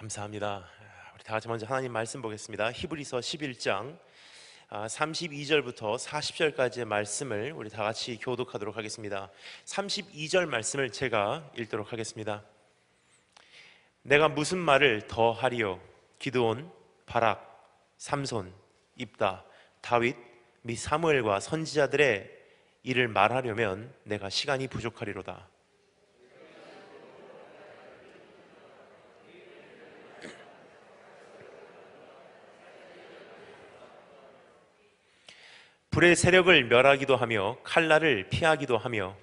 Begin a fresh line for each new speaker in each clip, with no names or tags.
감사합니다. 우리 다 같이 먼저 하나님 말씀 보겠습니다. 히브리서 11장 32절부터 40절까지의 말씀을 우리 다 같이 교독하도록 하겠습니다. 32절 말씀을 제가 읽도록 하겠습니다. 내가 무슨 말을 더 하리요? 기드온, 바락, 삼손, 입다, 다윗 및 사무엘과 선지자들의 일을 말하려면 내가 시간이 부족하리로다. 불의 세력을 멸하기도 하며 칼날을 피하기도 하며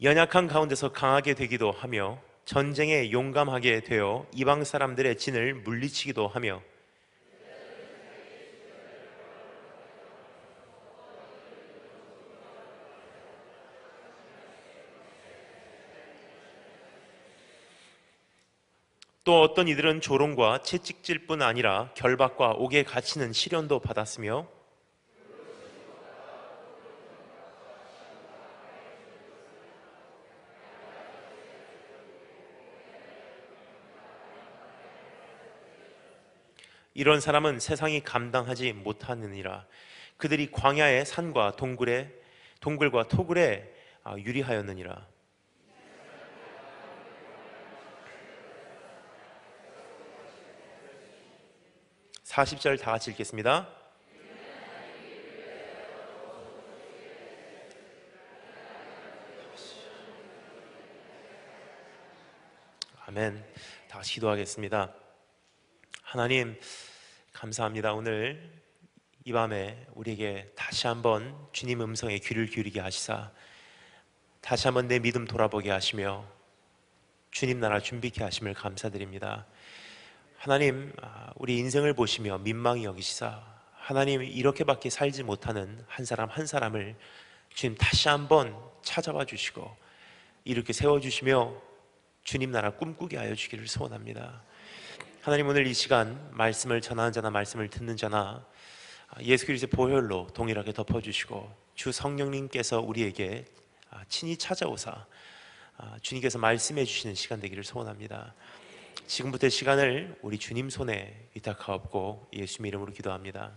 연약한 가운데서 강하게 되기도 하며 전쟁에 용감하게 되어 이방 사람들의 진을 물리치기도 하며 또 어떤 이들은 조롱과 채찍질뿐 아니라 결박과 옥에 갇히는 시련도 받았으며 이런 사람은 세상이 감당하지 못하느니라. 그들이 광야의 산과 동굴과 토굴에 유리하였느니라. 사십 절 다 같이 읽겠습니다. 아멘. 다 같이 기도하겠습니다. 하나님 감사합니다. 오늘 이 밤에 우리에게 다시 한번 주님 음성에 귀를 기울이게 하시사 다시 한번 내 믿음 돌아보게 하시며 주님 나라 준비케 하심을 감사드립니다. 하나님 우리 인생을 보시며 민망히 여기시사 하나님 이렇게밖에 살지 못하는 한 사람 한 사람을 주님 다시 한번 찾아와 주시고 이렇게 세워주시며 주님 나라 꿈꾸게 하여 주기를 소원합니다. 하나님 오늘 이 시간 말씀을 전하는 자나 말씀을 듣는 자나 예수 그리스도의 보혈로 동일하게 덮어주시고 주 성령님께서 우리에게 친히 찾아오사 주님께서 말씀해 주시는 시간 되기를 소원합니다. 지금부터 시간을 우리 주님 손에 위탁하옵고 예수님 이름으로 기도합니다.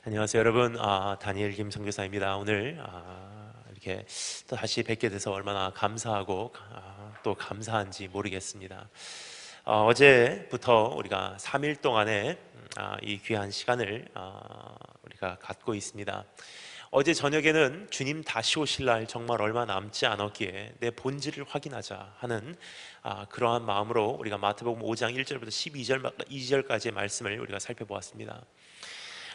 안녕하세요 여러분. 다니엘 김 선교사입니다. 오늘 이렇게 또 다시 뵙게 돼서 얼마나 감사하고 또 감사한지 모르겠습니다. 어제부터 우리가 3일 동안의 이 귀한 시간을 우리가 갖고 있습니다. 어제 저녁에는 주님 다시 오실 날 정말 얼마 남지 않았기에 내 본질을 확인하자 하는 그러한 마음으로 우리가 마태복음 5장 1절부터 12절까지의 말씀을 우리가 살펴보았습니다.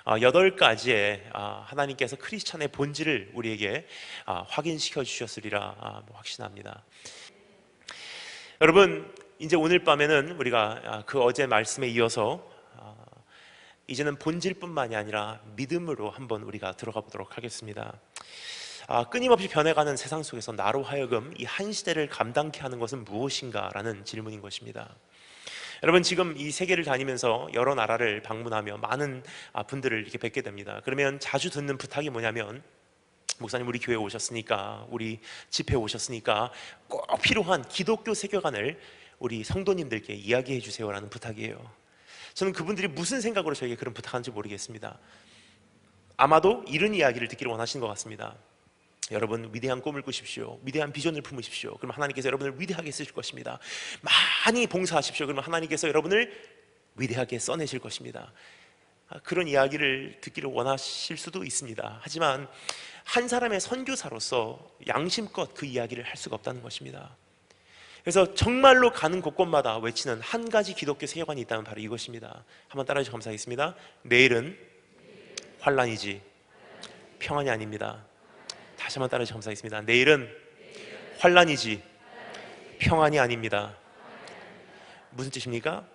8가지의 하나님께서 크리스찬의 본질을 우리에게 확인시켜 주셨으리라 확신합니다. 여러분 이제 오늘 밤에는 우리가 그 어제 말씀에 이어서 이제는 본질뿐만이 아니라 믿음으로 한번 우리가 들어가 보도록 하겠습니다. 끊임없이 변해가는 세상 속에서 나로 하여금 이 한 시대를 감당케 하는 것은 무엇인가 라는 질문인 것입니다. 여러분 지금 이 세계를 다니면서 여러 나라를 방문하며 많은 분들을 이렇게 뵙게 됩니다. 그러면 자주 듣는 부탁이 뭐냐면 목사님 우리 교회 오셨으니까 우리 집회 오셨으니까 꼭 필요한 기독교 세계관을 우리 성도님들께 이야기해 주세요라는 부탁이에요. 저는 그분들이 무슨 생각으로 저에게 그런 부탁하는지 모르겠습니다. 아마도 이런 이야기를 듣기를 원하시는 것 같습니다. 여러분 위대한 꿈을 꾸십시오. 위대한 비전을 품으십시오. 그럼 하나님께서 여러분을 위대하게 쓰실 것입니다. 많이 봉사하십시오. 그러면 하나님께서 여러분을 위대하게 써내실 것입니다. 그런 이야기를 듣기를 원하실 수도 있습니다. 하지만 한 사람의 선교사로서 양심껏 그 이야기를 할 수가 없다는 것입니다. 그래서 정말로 가는 곳곳마다 외치는 한 가지 기독교 세계관이 있다면 바로 이것입니다. 한번 따라해 주셔서 감사하겠습니다. 내일은 환란이지 평안이 아닙니다. 다시 한번 따라해 주셔서 감사하겠습니다. 내일은 환란이지 평안이 아닙니다. 무슨 뜻입니까?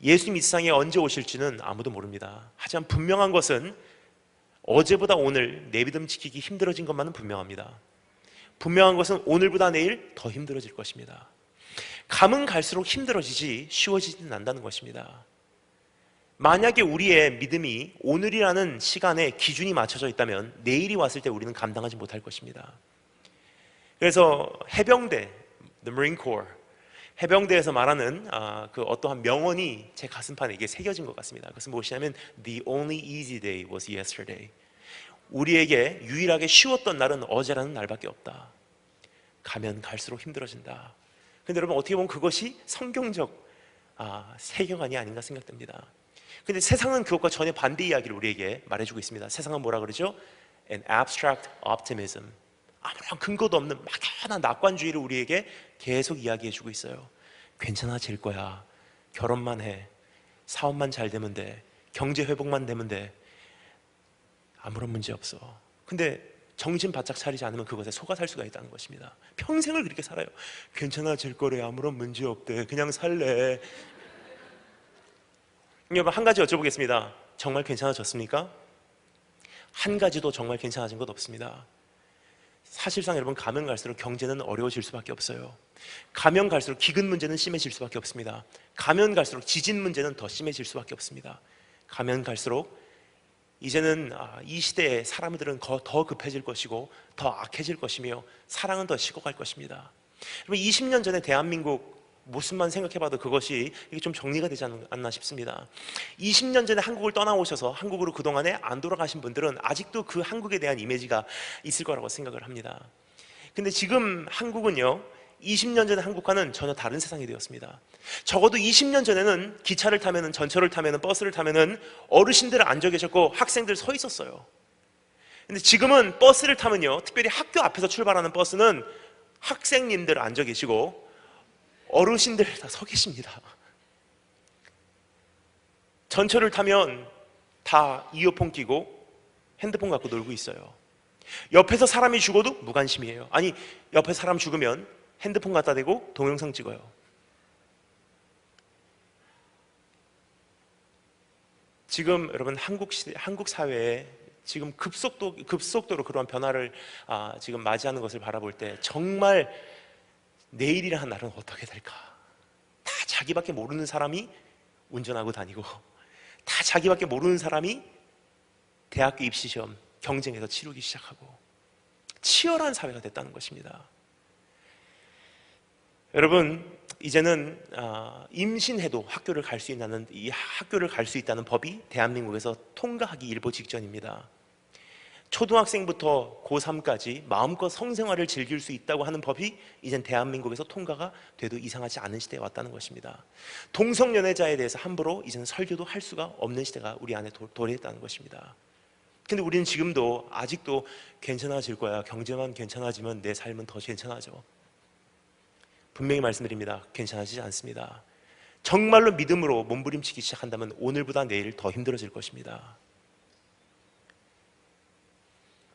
예수님 이 세상에 언제 오실지는 아무도 모릅니다. 하지만 분명한 것은 어제보다 오늘 내 믿음 지키기 힘들어진 것만은 분명합니다. 분명한 것은 오늘보다 내일 더 힘들어질 것입니다. 가면 갈수록 힘들어지지 쉬워지지는 않는다는 것입니다. 만약에 우리의 믿음이 오늘이라는 시간에 기준이 맞춰져 있다면 내일이 왔을 때 우리는 감당하지 못할 것입니다. 그래서 해병대, the Marine Corps, 해병대에서 말하는 그 어떠한 명언이 제 가슴판에 이게 새겨진 것 같습니다. 그것은 무엇이냐면 The only easy day was yesterday. 우리에게 유일하게 쉬웠던 날은 어제라는 날밖에 없다. 가면 갈수록 힘들어진다. 근데 여러분, 어떻게 보면 그것이 성경적 세계관이 아닌가 생각됩니다. 근데 세상은 그것과 전혀 반대 이야기를 우리에게 말해주고 있습니다. 세상은 뭐라 그러죠? An abstract optimism. 아무런 근거도 없는 막연한 낙관주의를 우리에게 계속 이야기해주고 있어요. 괜찮아질 거야. 결혼만 해. 사업만 잘 되면 돼. 경제 회복만 되면 돼. 아무런 문제 없어. 근데 정신 바짝 차리지 않으면 그것에 속아 살 수가 있다는 것입니다. 평생을 그렇게 살아요. 괜찮아질 거래. 아무런 문제 없대. 그냥 살래. 여러분, 한 가지 여쭤보겠습니다. 정말 괜찮아졌습니까? 한 가지도 정말 괜찮아진 것 없습니다. 사실상 여러분, 가면 갈수록 경제는 어려워질 수밖에 없어요. 가면 갈수록 기근 문제는 심해질 수밖에 없습니다. 가면 갈수록 지진 문제는 더 심해질 수밖에 없습니다. 가면 갈수록 이제는 이 시대에 사람들은 더 급해질 것이고 더 악해질 것이며 사랑은 더 식어갈 것입니다. 여러분, 20년 전에 대한민국 모습만 생각해봐도 그것이 이게 좀 정리가 되지 않나 싶습니다. 20년 전에 한국을 떠나오셔서 한국으로 그동안에 안 돌아가신 분들은 아직도 그 한국에 대한 이미지가 있을 거라고 생각을 합니다. 근데 지금 한국은요, 20년 전의 한국과는 전혀 다른 세상이 되었습니다. 적어도 20년 전에는 기차를 타면은, 전철을 타면은, 버스를 타면은 어르신들 앉아 계셨고 학생들 서 있었어요. 근데 지금은 버스를 타면요, 특별히 학교 앞에서 출발하는 버스는 학생님들 앉아 계시고 어르신들 다 서 계십니다. 전철을 타면 다 이어폰 끼고 핸드폰 갖고 놀고 있어요. 옆에서 사람이 죽어도 무관심이에요. 아니, 옆에 사람 죽으면 핸드폰 갖다 대고 동영상 찍어요. 지금 여러분, 한국 사회에 지금 급속도로 그러한 변화를 지금 맞이하는 것을 바라볼 때 정말 내일이라는 날은 어떻게 될까? 다 자기밖에 모르는 사람이 운전하고 다니고, 다 자기밖에 모르는 사람이 대학교 입시시험 경쟁에서 치르기 시작하고, 치열한 사회가 됐다는 것입니다. 여러분, 이제는 임신해도 학교를 갈 수 있다는 법이 대한민국에서 통과하기 일보 직전입니다. 초등학생부터 고3까지 마음껏 성생활을 즐길 수 있다고 하는 법이 이젠 대한민국에서 통과가 돼도 이상하지 않은 시대에 왔다는 것입니다. 동성연애자에 대해서 함부로 이제는 설교도 할 수가 없는 시대가 우리 안에 도래했다는 것입니다. 근데 우리는 지금도 아직도 괜찮아질 거야, 경제만 괜찮아지면 내 삶은 더 괜찮아져. 분명히 말씀드립니다. 괜찮아지지 않습니다. 정말로 믿음으로 몸부림치기 시작한다면 오늘보다 내일 더 힘들어질 것입니다.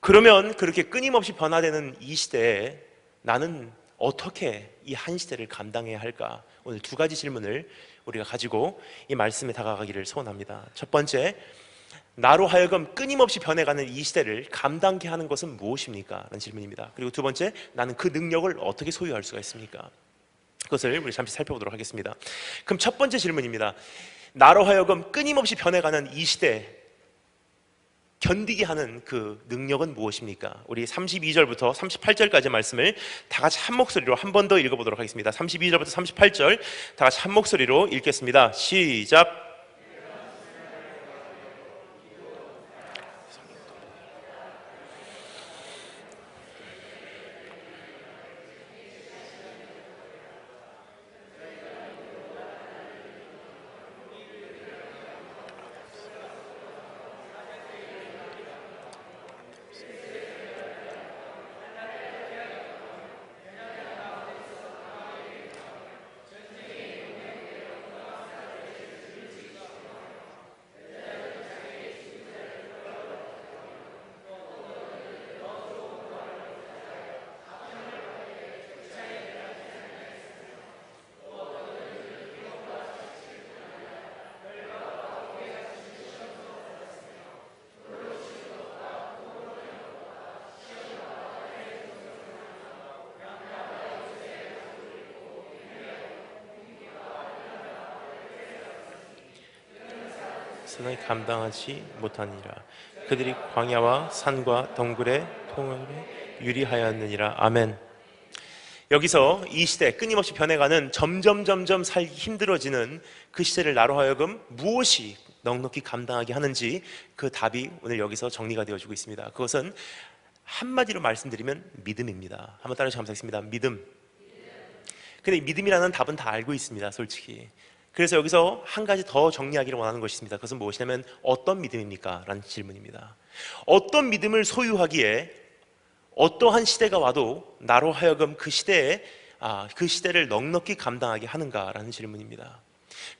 그러면 그렇게 끊임없이 변화되는 이 시대에 나는 어떻게 이 한 시대를 감당해야 할까? 오늘 두 가지 질문을 우리가 가지고 이 말씀에 다가가기를 소원합니다. 첫 번째, 나로 하여금 끊임없이 변해가는 이 시대를 감당케 하는 것은 무엇입니까? 라는 질문입니다. 그리고 두 번째, 나는 그 능력을 어떻게 소유할 수가 있습니까? 그것을 우리 잠시 살펴보도록 하겠습니다. 그럼 첫 번째 질문입니다. 나로 하여금 끊임없이 변해가는 이 시대 견디게 하는 그 능력은 무엇입니까? 우리 32절부터 38절까지 말씀을 다 같이 한 목소리로 한 번 더 읽어보도록 하겠습니다. 32절부터 38절 다 같이 한 목소리로 읽겠습니다. 시작. 선을 감당하지 못하니라. 그들이 광야와 산과 덩굴의 통로에 유리하였느니라. 아멘. 여기서 이 시대 끊임없이 변해가는 점점 살기 힘들어지는 그 시대를 나로 하여금 무엇이 넉넉히 감당하게 하는지 그 답이 오늘 여기서 정리가 되어지고 있습니다. 그것은 한마디로 말씀드리면 믿음입니다. 한번 따라서 감사하겠습니다. 믿음. 근데 믿음이라는 답은 다 알고 있습니다, 솔직히. 그래서 여기서 한 가지 더 정리하기를 원하는 것이 있습니다. 그것은 무엇이냐면 어떤 믿음입니까? 라는 질문입니다. 어떤 믿음을 소유하기에 어떠한 시대가 와도 나로 하여금 그 시대를 넉넉히 감당하게 하는가라는 질문입니다.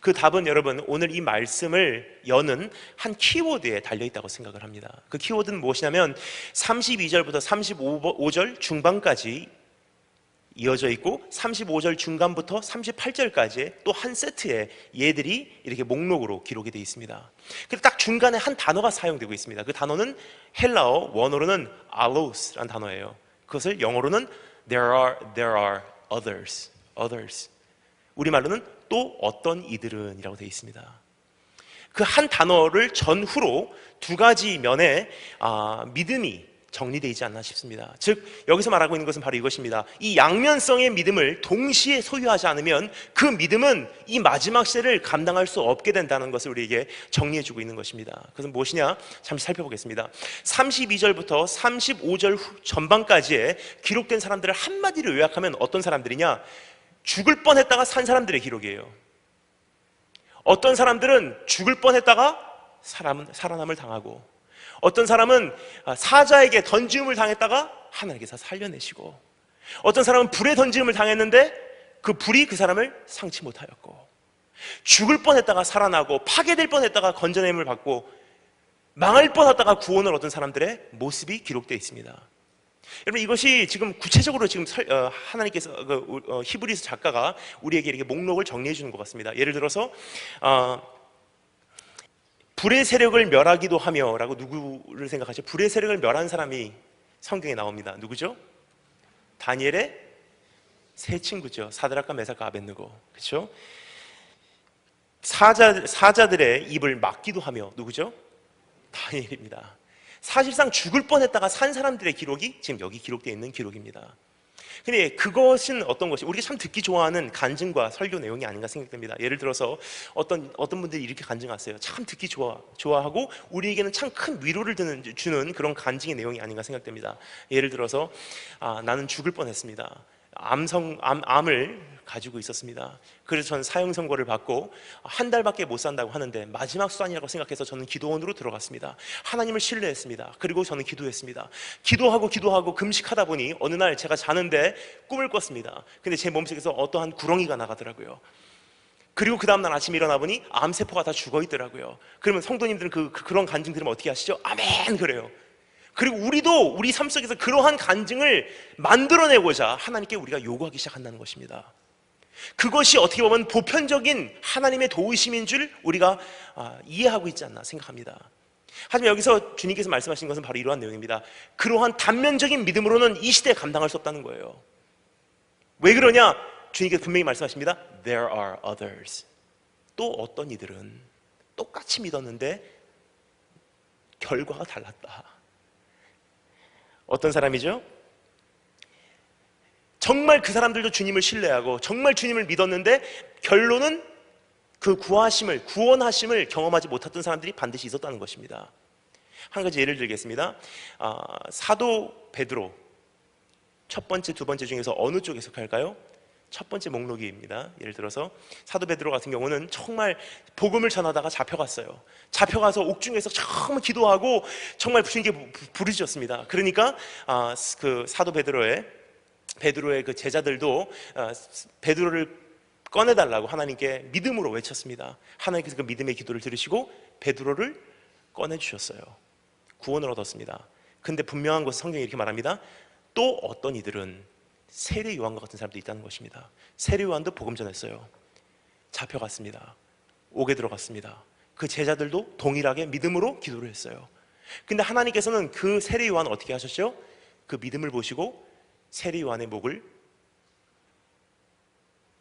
그 답은 여러분 오늘 이 말씀을 여는 한 키워드에 달려있다고 생각을 합니다. 그 키워드는 무엇이냐면 32절부터 35절 중반까지 이어져 있고 35절 중간부터 38절까지 또 한 세트의 얘들이 이렇게 목록으로 기록이 되어 있습니다. 그리고 딱 중간에 한 단어가 사용되고 있습니다. 그 단어는 헬라어 원어로는 alos라는 단어예요. 그것을 영어로는 there are others. 우리말로는 또 어떤 이들은 이라고 되어 있습니다. 그 한 단어를 전후로 두 가지 면에 믿음이 정리되어 있지 않나 싶습니다. 즉 여기서 말하고 있는 것은 바로 이것입니다. 이 양면성의 믿음을 동시에 소유하지 않으면 그 믿음은 이 마지막 시대를 감당할 수 없게 된다는 것을 우리에게 정리해주고 있는 것입니다. 그것은 무엇이냐? 잠시 살펴보겠습니다. 32절부터 35절 전반까지에 기록된 사람들을 한마디로 요약하면 어떤 사람들이냐? 죽을 뻔했다가 산 사람들의 기록이에요. 어떤 사람들은 죽을 뻔했다가 살아남을 당하고, 어떤 사람은 사자에게 던짐을 당했다가 하나님께서 살려내시고, 어떤 사람은 불에 던짐을 당했는데 그 불이 그 사람을 상치 못하였고, 죽을 뻔했다가 살아나고, 파괴될 뻔했다가 건져냄을 받고, 망할 뻔했다가 구원을 얻은 사람들의 모습이 기록되어 있습니다. 여러분 이것이 지금 구체적으로 지금 하나님께서 히브리서 작가가 우리에게 이렇게 목록을 정리해 주는 것 같습니다. 예를 들어서 불의 세력을 멸하기도 하며 라고 누구를 생각하죠? 불의 세력을 멸한 사람이 성경에 나옵니다. 누구죠? 다니엘의 세 친구죠. 사드락과 메삭과 아벳느고. 그렇죠? 사자들의 입을 막기도 하며 누구죠? 다니엘입니다. 사실상 죽을 뻔했다가 산 사람들의 기록이 지금 여기 기록되어 있는 기록입니다. 근데 그것은 어떤 것이 우리가 참 듣기 좋아하는 간증과 설교 내용이 아닌가 생각됩니다. 예를 들어서 어떤 분들이 이렇게 간증하세요. 참 듣기 좋아하고 우리에게는 참 큰 위로를 주는 그런 간증의 내용이 아닌가 생각됩니다. 예를 들어서 나는 죽을 뻔했습니다. 암을 가지고 있었습니다. 그래서 저는 사형 선고를 받고 한 달밖에 못 산다고 하는데 마지막 수단이라고 생각해서 저는 기도원으로 들어갔습니다. 하나님을 신뢰했습니다. 그리고 저는 기도했습니다. 기도하고 금식하다 보니 어느 날 제가 자는데 꿈을 꿨습니다. 근데 제 몸속에서 어떠한 구렁이가 나가더라고요. 그리고 그 다음날 아침에 일어나 보니 암세포가 다 죽어 있더라고요. 그러면 성도님들은 그런 간증 들으면 어떻게 하시죠? 아멘 그래요. 그리고 우리도 우리 삶 속에서 그러한 간증을 만들어내고자 하나님께 우리가 요구하기 시작한다는 것입니다. 그것이 어떻게 보면 보편적인 하나님의 도우심인 줄 우리가 이해하고 있지 않나 생각합니다. 하지만 여기서 주님께서 말씀하신 것은 바로 이러한 내용입니다. 그러한 단면적인 믿음으로는 이 시대에 감당할 수 없다는 거예요. 왜 그러냐? 주님께서 분명히 말씀하십니다. There are others. 또 어떤 이들은 똑같이 믿었는데 결과가 달랐다. 어떤 사람이죠? 정말 그 사람들도 주님을 신뢰하고 정말 주님을 믿었는데 결론은 그 구원하심을 경험하지 못했던 사람들이 반드시 있었다는 것입니다. 한 가지 예를 들겠습니다. 사도 베드로 첫 번째, 두 번째 중에서 어느 쪽에 속할까요? 첫 번째 목록입니다. 예를 들어서 사도 베드로 같은 경우는 정말 복음을 전하다가 잡혀갔어요. 잡혀가서 옥중에서 정말 기도하고 정말 주님께 부르짖었습니다. 그러니까 그 사도 베드로의 그 제자들도 베드로를 꺼내달라고 하나님께 믿음으로 외쳤습니다. 하나님께서 그 믿음의 기도를 들으시고 베드로를 꺼내주셨어요. 구원을 얻었습니다. 근데 분명한 것은 성경이 이렇게 말합니다. 또 어떤 이들은 세례 요한과 같은 사람도 있다는 것입니다. 세례 요한도 복음 전했어요. 잡혀갔습니다. 옥에 들어갔습니다. 그 제자들도 동일하게 믿음으로 기도를 했어요. 근데 하나님께서는 그 세례 요한을 어떻게 하셨죠? 그 믿음을 보시고 세례 요한의 목을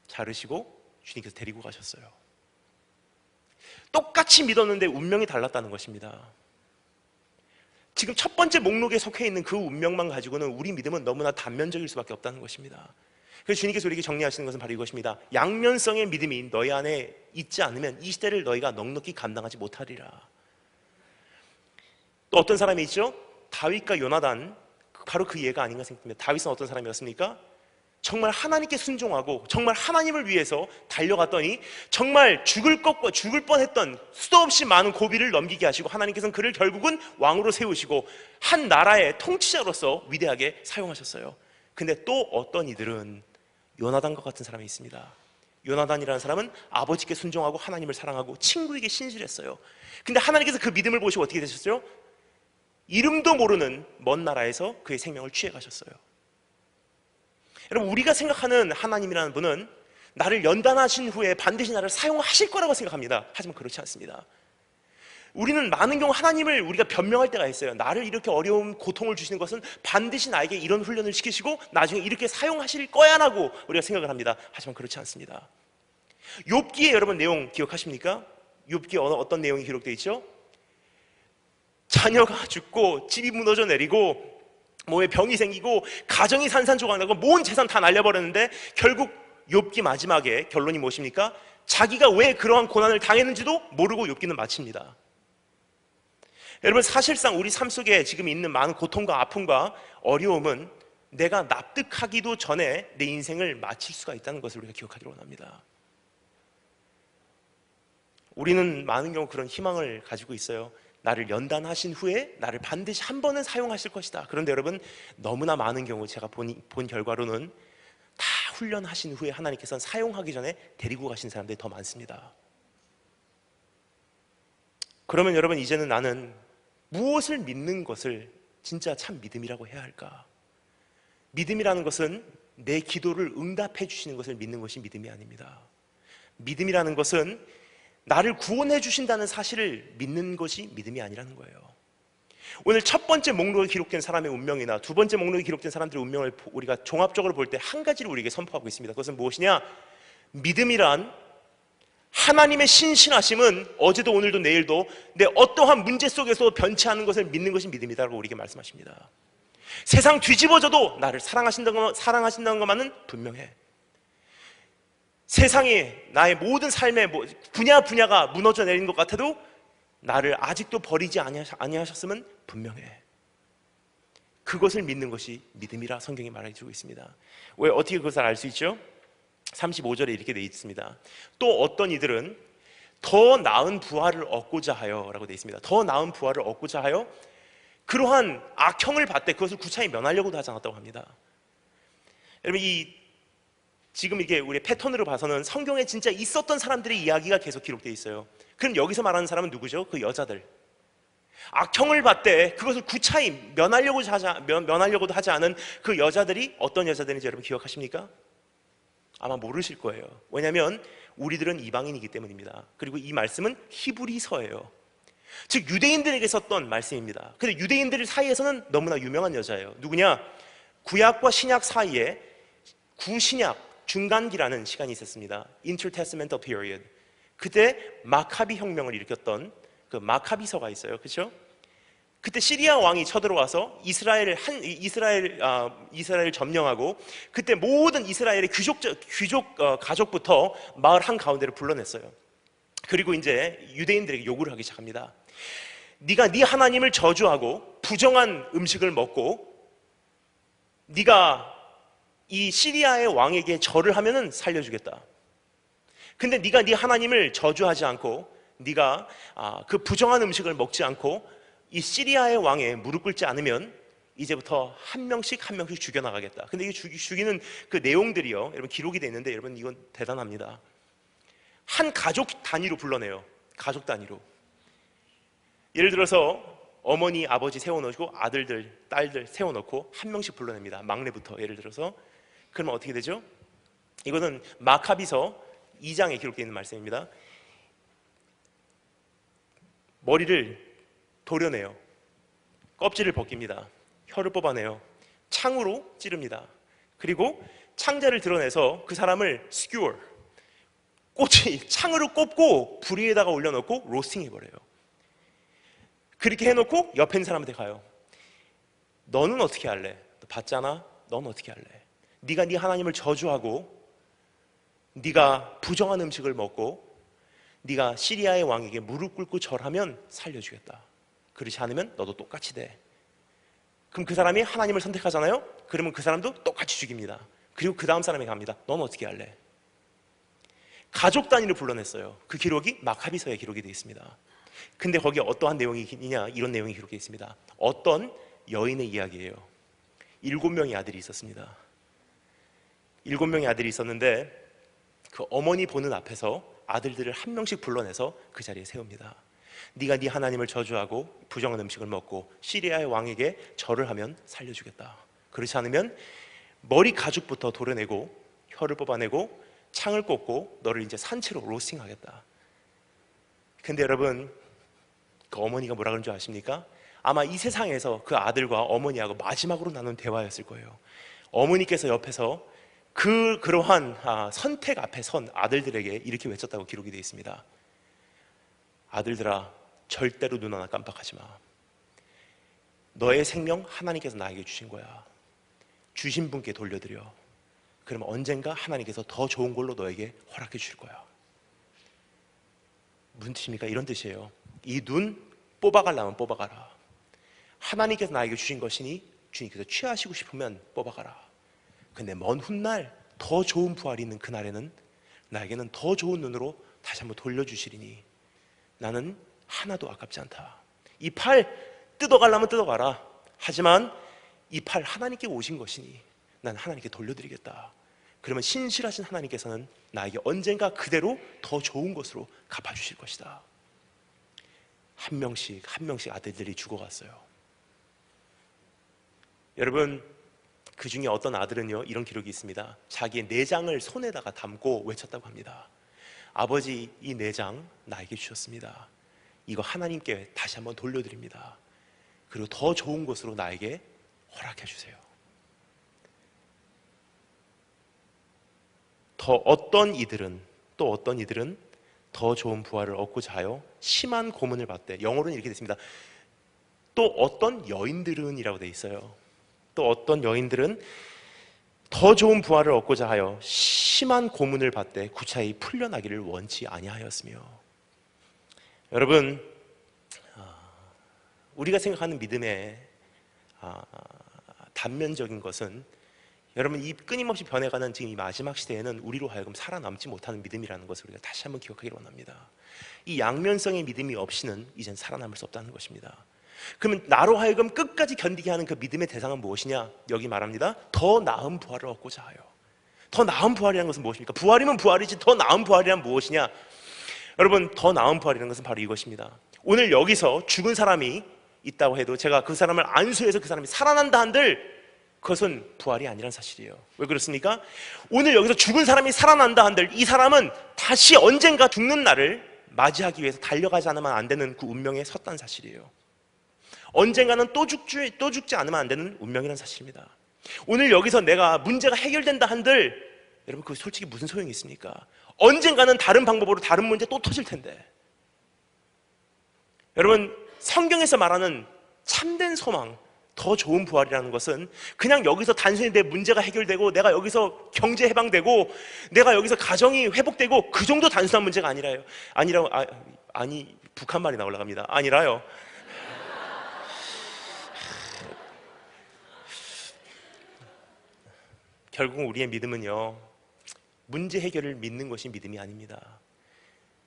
자르시고 주님께서 데리고 가셨어요. 똑같이 믿었는데 운명이 달랐다는 것입니다. 지금 첫 번째 목록에 속해 있는 그 운명만 가지고는 우리 믿음은 너무나 단면적일 수밖에 없다는 것입니다. 그래서 주님께서 우리에게 정리하시는 것은 바로 이것입니다. 양면성의 믿음이 너희 안에 있지 않으면 이 시대를 너희가 넉넉히 감당하지 못하리라. 또 어떤 사람이 있죠? 다윗과 요나단, 바로 그 예가 아닌가 생각합니다. 다윗은 어떤 사람이었습니까? 정말 하나님께 순종하고 정말 하나님을 위해서 달려갔더니 정말 죽을 뻔했던 수도 없이 많은 고비를 넘기게 하시고 하나님께서는 그를 결국은 왕으로 세우시고 한 나라의 통치자로서 위대하게 사용하셨어요. 근데 또 어떤 이들은 요나단과 같은 사람이 있습니다. 요나단이라는 사람은 아버지께 순종하고 하나님을 사랑하고 친구에게 신실했어요. 근데 하나님께서 그 믿음을 보시고 어떻게 되셨어요? 이름도 모르는 먼 나라에서 그의 생명을 취해 가셨어요. 여러분, 우리가 생각하는 하나님이라는 분은 나를 연단하신 후에 반드시 나를 사용하실 거라고 생각합니다. 하지만 그렇지 않습니다. 우리는 많은 경우 하나님을 우리가 변명할 때가 있어요. 나를 이렇게 어려운 고통을 주시는 것은 반드시 나에게 이런 훈련을 시키시고 나중에 이렇게 사용하실 거야 라고 우리가 생각을 합니다. 하지만 그렇지 않습니다. 욥기에 여러분 내용 기억하십니까? 욥기에 어떤 내용이 기록되어 있죠? 자녀가 죽고 집이 무너져 내리고 몸에 병이 생기고 가정이 산산조각나고 모은 재산 다 날려버렸는데 결국 욥기 마지막에 결론이 무엇입니까? 자기가 왜 그러한 고난을 당했는지도 모르고 욥기는 마칩니다. 여러분, 사실상 우리 삶 속에 지금 있는 많은 고통과 아픔과 어려움은 내가 납득하기도 전에 내 인생을 마칠 수가 있다는 것을 우리가 기억하기를 원합니다. 우리는 많은 경우 그런 희망을 가지고 있어요. 나를 연단하신 후에 나를 반드시 한 번은 사용하실 것이다. 그런데 여러분, 너무나 많은 경우 제가 본 결과로는 다 훈련하신 후에 하나님께서는 사용하기 전에 데리고 가신 사람들이 더 많습니다. 그러면 여러분, 이제는 나는 무엇을 믿는 것을 진짜 참 믿음이라고 해야 할까? 믿음이라는 것은 내 기도를 응답해 주시는 것을 믿는 것이 믿음이 아닙니다. 믿음이라는 것은 나를 구원해 주신다는 사실을 믿는 것이 믿음이 아니라는 거예요. 오늘 첫 번째 목록에 기록된 사람의 운명이나 두 번째 목록에 기록된 사람들의 운명을 우리가 종합적으로 볼 때 한 가지를 우리에게 선포하고 있습니다. 그것은 무엇이냐? 믿음이란 하나님의 신실하심은 어제도 오늘도 내일도 내 어떠한 문제 속에서 변치 않는 것을 믿는 것이 믿음이다라고 우리에게 말씀하십니다. 세상 뒤집어져도 나를 사랑하신다는 것만은 분명해. 세상에 나의 모든 삶의 분야가 무너져 내린 것 같아도 나를 아직도 버리지 아니하셨음은 분명해. 그것을 믿는 것이 믿음이라 성경이 말해주고 있습니다. 왜 어떻게 그것을 알 수 있죠? 35절에 이렇게 되어 있습니다. 또 어떤 이들은 더 나은 부활을 얻고자 하여 라고 되어 있습니다. 더 나은 부활을 얻고자 하여 그러한 악형을 받되 그것을 구차히 면하려고도 하지 않았다고 합니다. 여러분, 지금 이게 우리 패턴으로 봐서는 성경에 진짜 있었던 사람들의 이야기가 계속 기록되어 있어요. 그럼 여기서 말하는 사람은 누구죠? 그 여자들. 악형을 받되 그것을 구차히 면하려고도 하지 않은 그 여자들이 어떤 여자들인지 여러분 기억하십니까? 아마 모르실 거예요. 왜냐하면 우리들은 이방인이기 때문입니다. 그리고 이 말씀은 히브리서예요. 즉 유대인들에게 썼던 말씀입니다. 근데 유대인들 사이에서는 너무나 유명한 여자예요. 누구냐? 구약과 신약 사이에 구신약 중간기라는 시간이 있었습니다. Intertestamental period. 그때 마카비 혁명을 일으켰던 그 마카비서가 있어요. 그렇죠? 그때 시리아 왕이 쳐들어와서 이스라엘을 점령하고 그때 모든 이스라엘의 귀족 가족부터 마을 한 가운데를 불러냈어요. 그리고 이제 유대인들에게 요구를 하기 시작합니다. 네가 네 하나님을 저주하고 부정한 음식을 먹고 네가 이 시리아의 왕에게 절을 하면은 살려주겠다. 근데 네가 네 하나님을 저주하지 않고 네가 그 부정한 음식을 먹지 않고 이 시리아의 왕에 무릎 꿇지 않으면 이제부터 한 명씩 죽여나가겠다. 근데 이 죽이는 그 내용들이요, 여러분 기록이 돼 있는데 여러분 이건 대단합니다. 한 가족 단위로 불러내요. 가족 단위로. 예를 들어서 어머니, 아버지 세워놓고 아들들, 딸들 세워놓고 한 명씩 불러냅니다. 막내부터 예를 들어서. 그러면 어떻게 되죠? 이거는 마카비서 2장에 기록되어 있는 말씀입니다. 머리를 도려내요. 껍질을 벗깁니다. 혀를 뽑아내요. 창으로 찌릅니다. 그리고 창자를 드러내서 그 사람을 skewer, 창으로 꼽고 불 위에다가 올려놓고 로스팅 해버려요. 그렇게 해놓고 옆에 있는 사람한테 가요. 너는 어떻게 할래? 너 봤잖아? 넌 어떻게 할래? 네가 네 하나님을 저주하고 네가 부정한 음식을 먹고 네가 시리아의 왕에게 무릎 꿇고 절하면 살려주겠다. 그렇지 않으면 너도 똑같이 돼. 그럼 그 사람이 하나님을 선택하잖아요? 그러면 그 사람도 똑같이 죽입니다. 그리고 그 다음 사람이 갑니다. 넌 어떻게 할래? 가족 단위를 불러냈어요. 그 기록이 마카비서에 기록이 되어 있습니다. 근데 거기에 어떠한 내용이 있냐? 이런 내용이 기록되어 있습니다. 어떤 여인의 이야기예요. 7명의 아들이 있었습니다. 7명의 아들이 있었는데 그 어머니 보는 앞에서 아들들을 한 명씩 불러내서 그 자리에 세웁니다. 네가 네 하나님을 저주하고 부정한 음식을 먹고 시리아의 왕에게 절을 하면 살려주겠다. 그렇지 않으면 머리 가죽부터 도려내고 혀를 뽑아내고 창을 꽂고 너를 이제 산채로 로스팅하겠다. 근데 여러분, 그 어머니가 뭐라 그런 줄 아십니까? 아마 이 세상에서 그 아들과 어머니하고 마지막으로 나눈 대화였을 거예요. 어머니께서 옆에서 그러한 선택 앞에 선 아들들에게 이렇게 외쳤다고 기록이 되어 있습니다. 아들들아, 절대로 눈 하나 깜빡하지 마. 너의 생명 하나님께서 나에게 주신 거야. 주신 분께 돌려드려. 그러면 언젠가 하나님께서 더 좋은 걸로 너에게 허락해 주실 거야. 무슨 뜻입니까? 이런 뜻이에요. 이 눈 뽑아가려면 뽑아가라. 하나님께서 나에게 주신 것이니 주님께서 취하시고 싶으면 뽑아가라. 근데 먼 훗날 더 좋은 부활이 있는 그날에는 나에게는 더 좋은 눈으로 다시 한번 돌려주시리니 나는 하나도 아깝지 않다. 이 팔 뜯어가려면 뜯어가라. 하지만 이 팔 하나님께 오신 것이니 난 하나님께 돌려드리겠다. 그러면 신실하신 하나님께서는 나에게 언젠가 그대로 더 좋은 것으로 갚아주실 것이다. 한 명씩 한 명씩 아들들이 죽어갔어요. 여러분, 그 중에 어떤 아들은요, 이런 기록이 있습니다. 자기의 내장을 손에다가 담고 외쳤다고 합니다. 아버지, 이 내장 나에게 주셨습니다. 이거 하나님께 다시 한번 돌려드립니다. 그리고 더 좋은 것으로 나에게 허락해 주세요. 또 어떤 이들은 더 좋은 부활을 얻고자 하여 심한 고문을 받되, 영어로는 이렇게 됐습니다. 또 어떤 여인들은 이라고 되어 있어요. 또 어떤 여인들은 더 좋은 부활을 얻고자 하여 심한 고문을 받되 구차히 풀려나기를 원치 아니하였으며. 여러분, 우리가 생각하는 믿음의 단면적인 것은, 여러분, 이 끊임없이 변해가는 지금 이 마지막 시대에는 우리로 하여금 살아남지 못하는 믿음이라는 것을 우리가 다시 한번 기억하기를 원합니다. 이 양면성의 믿음이 없이는 이젠 살아남을 수 없다는 것입니다. 그러면 나로 하여금 끝까지 견디게 하는 그 믿음의 대상은 무엇이냐? 여기 말합니다. 더 나은 부활을 얻고자 하여. 더 나은 부활이라는 것은 무엇입니까? 부활이면 부활이지 더 나은 부활이란 무엇이냐? 여러분, 더 나은 부활이라는 것은 바로 이것입니다. 오늘 여기서 죽은 사람이 있다고 해도 제가 그 사람을 안수해서 그 사람이 살아난다 한들 그것은 부활이 아니란 사실이에요. 왜 그렇습니까? 오늘 여기서 죽은 사람이 살아난다 한들 이 사람은 다시 언젠가 죽는 날을 맞이하기 위해서 달려가지 않으면 안 되는 그 운명에 섰다는 사실이에요. 언젠가는 또 죽지 않으면 안 되는 운명이라는 사실입니다. 오늘 여기서 내가 문제가 해결된다 한들 여러분, 그게 솔직히 무슨 소용이 있습니까? 언젠가는 다른 방법으로 다른 문제 또 터질 텐데. 여러분, 성경에서 말하는 참된 소망, 더 좋은 부활이라는 것은 그냥 여기서 단순히 내 문제가 해결되고 내가 여기서 경제 해방되고 내가 여기서 가정이 회복되고 그 정도 단순한 문제가 아니 북한 말이 나올라갑니다. 아니라요. 결국 우리의 믿음은요, 문제 해결을 믿는 것이 믿음이 아닙니다.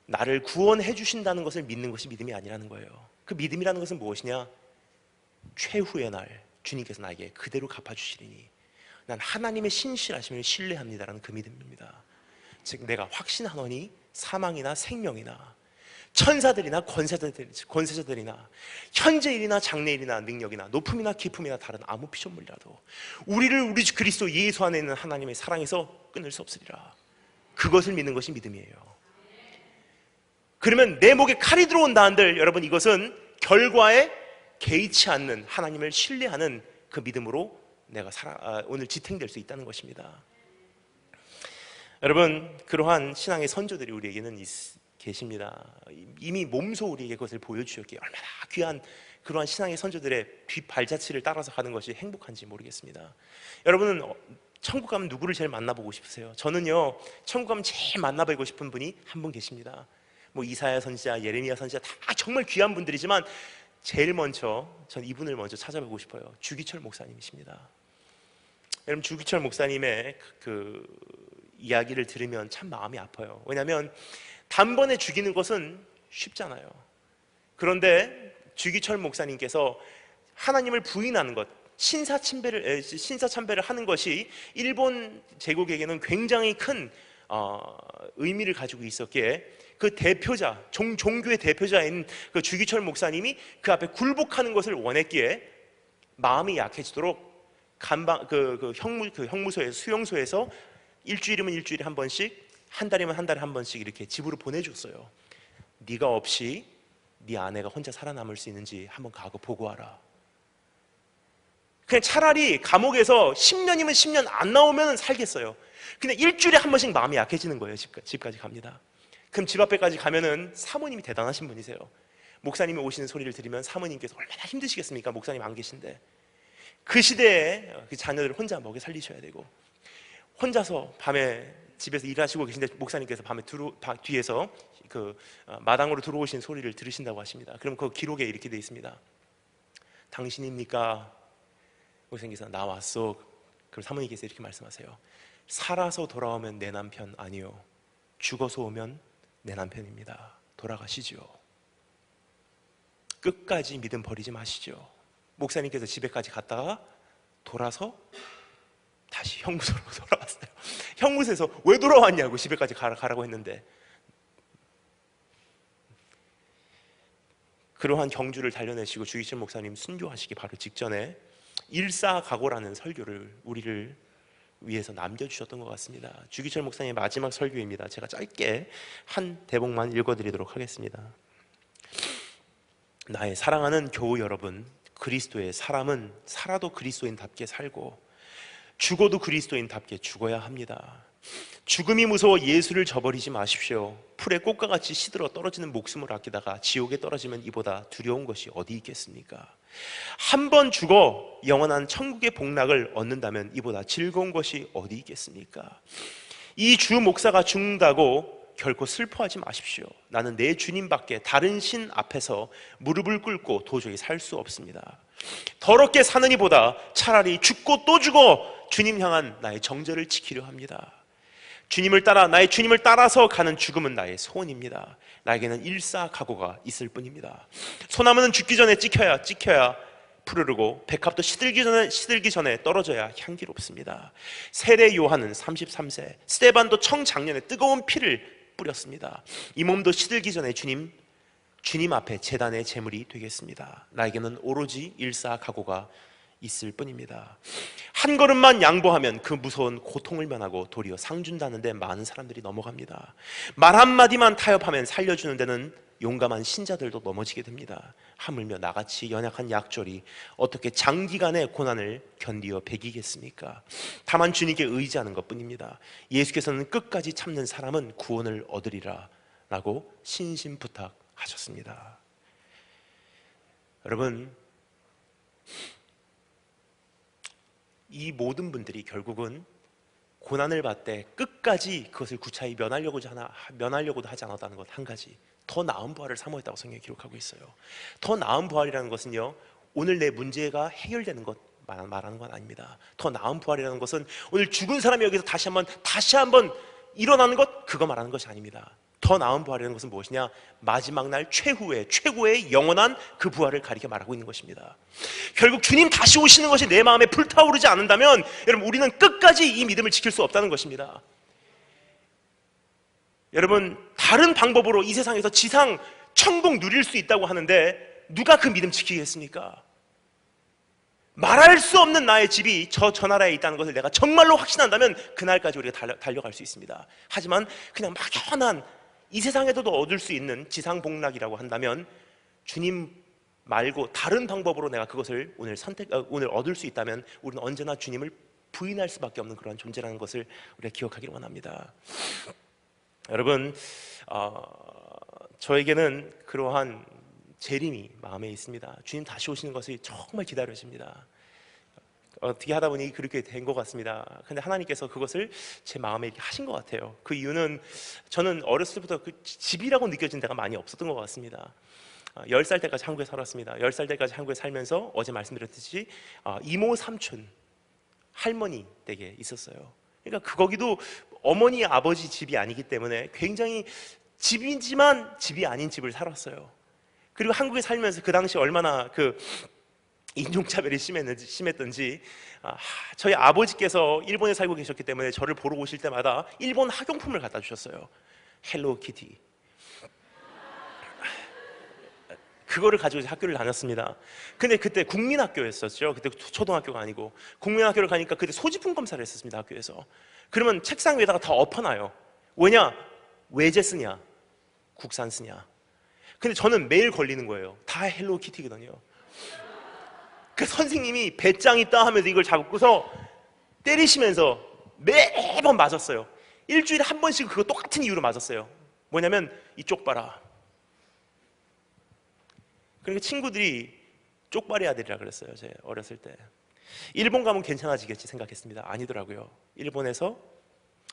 나를 구원해 주신다는 것을 믿는 것이 믿음이 아니라는 거예요. 그 믿음이라는 것은 무엇이냐? 최후의 날 주님께서 나에게 그대로 갚아주시리니 난 하나님의 신실하심을 신뢰합니다라는 그 믿음입니다. 즉 내가 확신하노니 사망이나 생명이나 천사들이나 권세자들이나 현재일이나 장래일이나 능력이나 높음이나 깊음이나 다른 아무 피조물이라도 우리를 우리 주 그리스도 예수 안에 있는 하나님의 사랑에서 끊을 수 없으리라. 그것을 믿는 것이 믿음이에요. 그러면 내 목에 칼이 들어온다 한들 여러분, 이것은 결과에 개의치 않는 하나님을 신뢰하는 그 믿음으로 내가 오늘 지탱될 수 있다는 것입니다. 여러분, 그러한 신앙의 선조들이 우리에게는 계십니다. 이미 몸소 우리에게 그것을 보여주셨기에 얼마나 귀한 그러한 신앙의 선조들의 뒷발자취를 따라서 가는 것이 행복한지 모르겠습니다. 여러분은 천국 가면 누구를 제일 만나보고 싶으세요? 저는요, 천국 가면 제일 만나보고 싶은 분이 한 분 계십니다. 뭐 이사야 선지자, 예레미야 선지자 다 정말 귀한 분들이지만 제일 먼저 전 이분을 먼저 찾아보고 싶어요. 주기철 목사님이십니다. 여러분, 주기철 목사님의 그 이야기를 들으면 참 마음이 아파요. 왜냐하면 단번에 죽이는 것은 쉽잖아요. 그런데 주기철 목사님께서 하나님을 부인하는 것, 신사참배를 하는 것이 일본 제국에게는 굉장히 큰 의미를 가지고 있었기에 그 대표자, 종교의 대표자인 그 주기철 목사님이 그 앞에 굴복하는 것을 원했기에 마음이 약해지도록 형무소에서, 수용소에서 일주일이면 일주일에 한 번씩, 한 달이면 한 달에 한 번씩 이렇게 집으로 보내줬어요. 네가 없이 네 아내가 혼자 살아남을 수 있는지 한번 가고 보고 와라. 그냥 차라리 감옥에서 10년이면 10년 안 나오면 살겠어요. 근데 일주일에 한 번씩 마음이 약해지는 거예요. 집까지 갑니다. 그럼 집 앞에까지 가면은 사모님이 대단하신 분이세요. 목사님이 오시는 소리를 들으면 사모님께서 얼마나 힘드시겠습니까? 목사님 안 계신데. 그 시대에 그 자녀들을 혼자 먹여 살리셔야 되고, 혼자서 밤에 집에서 일하시고 계신데 목사님께서 밤에 뒤에서 그 마당으로 들어오시는 소리를 들으신다고 하십니다. 그럼 그 기록에 이렇게 되어 있습니다. 당신입니까? 목사님께서 나 왔어. 그럼 사모님께서 이렇게 말씀하세요. 살아서 돌아오면 내 남편 아니요, 죽어서 오면 내 남편입니다. 돌아가시죠. 끝까지 믿음 버리지 마시죠. 목사님께서 집에까지 갔다가 돌아서 다시 형무소로 돌아왔어요. 형무소에서 왜 돌아왔냐고, 집에까지 가라고 했는데. 그러한 경주를 달려내시고 주기철 목사님 순교하시기 바로 직전에 일사각오라는 설교를 우리를 위해서 남겨주셨던 것 같습니다. 주기철 목사님의 마지막 설교입니다. 제가 짧게 한 대목만 읽어드리도록 하겠습니다. 나의 사랑하는 교우 여러분, 그리스도의 사람은 살아도 그리스도인답게 살고 죽어도 그리스도인답게 죽어야 합니다. 죽음이 무서워 예수를 저버리지 마십시오. 풀의 꽃과 같이 시들어 떨어지는 목숨을 아끼다가 지옥에 떨어지면 이보다 두려운 것이 어디 있겠습니까? 한 번 죽어 영원한 천국의 복락을 얻는다면 이보다 즐거운 것이 어디 있겠습니까? 이 주 목사가 죽는다고 결코 슬퍼하지 마십시오. 나는 내 주님밖에 다른 신 앞에서 무릎을 꿇고 도저히 살 수 없습니다. 더럽게 사는 이보다 차라리 죽고 또 죽어 주님 향한 나의 정절을 지키려 합니다. 나의 주님을 따라서 가는 죽음은 나의 소원입니다. 나에게는 일사각오가 있을 뿐입니다. 소나무는 죽기 전에 찍혀야 푸르르고 백합도 시들기 전에 떨어져야 향기롭습니다. 세례 요한은 33세, 스데반도 청작년에 뜨거운 피를 뿌렸습니다. 이 몸도 시들기 전에 주님 앞에 제단의 제물이 되겠습니다. 나에게는 오로지 일사각오가 있을 뿐입니다. 한 걸음만 양보하면 그 무서운 고통을 면하고 도리어 상 준다는데 많은 사람들이 넘어갑니다. 말 한마디만 타협하면 살려주는 데는 용감한 신자들도 넘어지게 됩니다. 하물며 나같이 연약한 약졸이 어떻게 장기간의 고난을 견디어 배기겠습니까? 다만 주님께 의지하는 것뿐입니다. 예수께서는 끝까지 참는 사람은 구원을 얻으리라 라고 신신부탁하셨습니다. 여러분, 이 모든 분들이 결국은 고난을 받되 끝까지 그것을 구차히 면하려고도 하지 않았다는 것 한 가지, 더 나은 부활을 사모했다고 성경이 기록하고 있어요. 더 나은 부활이라는 것은요, 오늘 내 문제가 해결되는 것 말하는 건 아닙니다. 더 나은 부활이라는 것은 오늘 죽은 사람이 여기서 다시 한번 일어나는 것, 그거 말하는 것이 아닙니다. 더 나은 부활이라는 것은 무엇이냐? 마지막 날 최고의 영원한 그 부활을 가리켜 말하고 있는 것입니다. 결국 주님 다시 오시는 것이 내 마음에 불타오르지 않는다면 여러분, 우리는 끝까지 이 믿음을 지킬 수 없다는 것입니다. 여러분, 다른 방법으로 이 세상에서 지상 천국 누릴 수 있다고 하는데 누가 그 믿음 지키겠습니까? 말할 수 없는 나의 집이 저 나라에 있다는 것을 내가 정말로 확신한다면 그날까지 우리가 달려갈 수 있습니다. 하지만 그냥 막연한 이 세상에서도 얻을 수 있는 지상 복락이라고 한다면 주님 말고 다른 방법으로 내가 그것을 오늘 얻을 수 있다면 우리는 언제나 주님을 부인할 수밖에 없는 그런 존재라는 것을 우리가 기억하기를 원합니다. 여러분, 저에게는 그러한 재림이 마음에 있습니다. 주님 다시 오시는 것이 정말 기다려집니다. 어떻게 하다 보니 그렇게 된 것 같습니다. 근데 하나님께서 그것을 제 마음에 이렇게 하신 것 같아요. 그 이유는 저는 어렸을 때부터 그 집이라고 느껴진 데가 많이 없었던 것 같습니다. 10살 때까지 한국에 살았습니다. 10살 때까지 한국에 살면서 어제 말씀드렸듯이 이모, 삼촌, 할머니 댁에 있었어요. 그러니까 거기도 어머니, 아버지 집이 아니기 때문에 굉장히 집이지만 집이 아닌 집을 살았어요. 그리고 한국에 살면서 그 당시 얼마나 그 인종차별이 심했던지 저희 아버지께서 일본에 살고 계셨기 때문에 저를 보러 오실 때마다 일본 학용품을 갖다 주셨어요. 헬로키티. 그거를 가지고 이제 학교를 다녔습니다. 근데 그때 국민학교였었죠. 그때 초등학교가 아니고 국민학교를 가니까 그때 소지품 검사를 했었습니다. 학교에서. 그러면 책상 위에다가 다 엎어놔요. 왜냐? 외제 쓰냐? 국산 쓰냐? 근데 저는 매일 걸리는 거예요. 다 헬로키티거든요. 그 선생님이 배짱 있다 하면서 이걸 잡고서 때리시면서 매번 맞았어요. 일주일에 한 번씩 그거 똑같은 이유로 맞았어요. 뭐냐면 이쪽 봐라. 그러니까 친구들이 쪽발이 아들이라 그랬어요. 제 어렸을 때. 일본 가면 괜찮아지겠지 생각했습니다. 아니더라고요.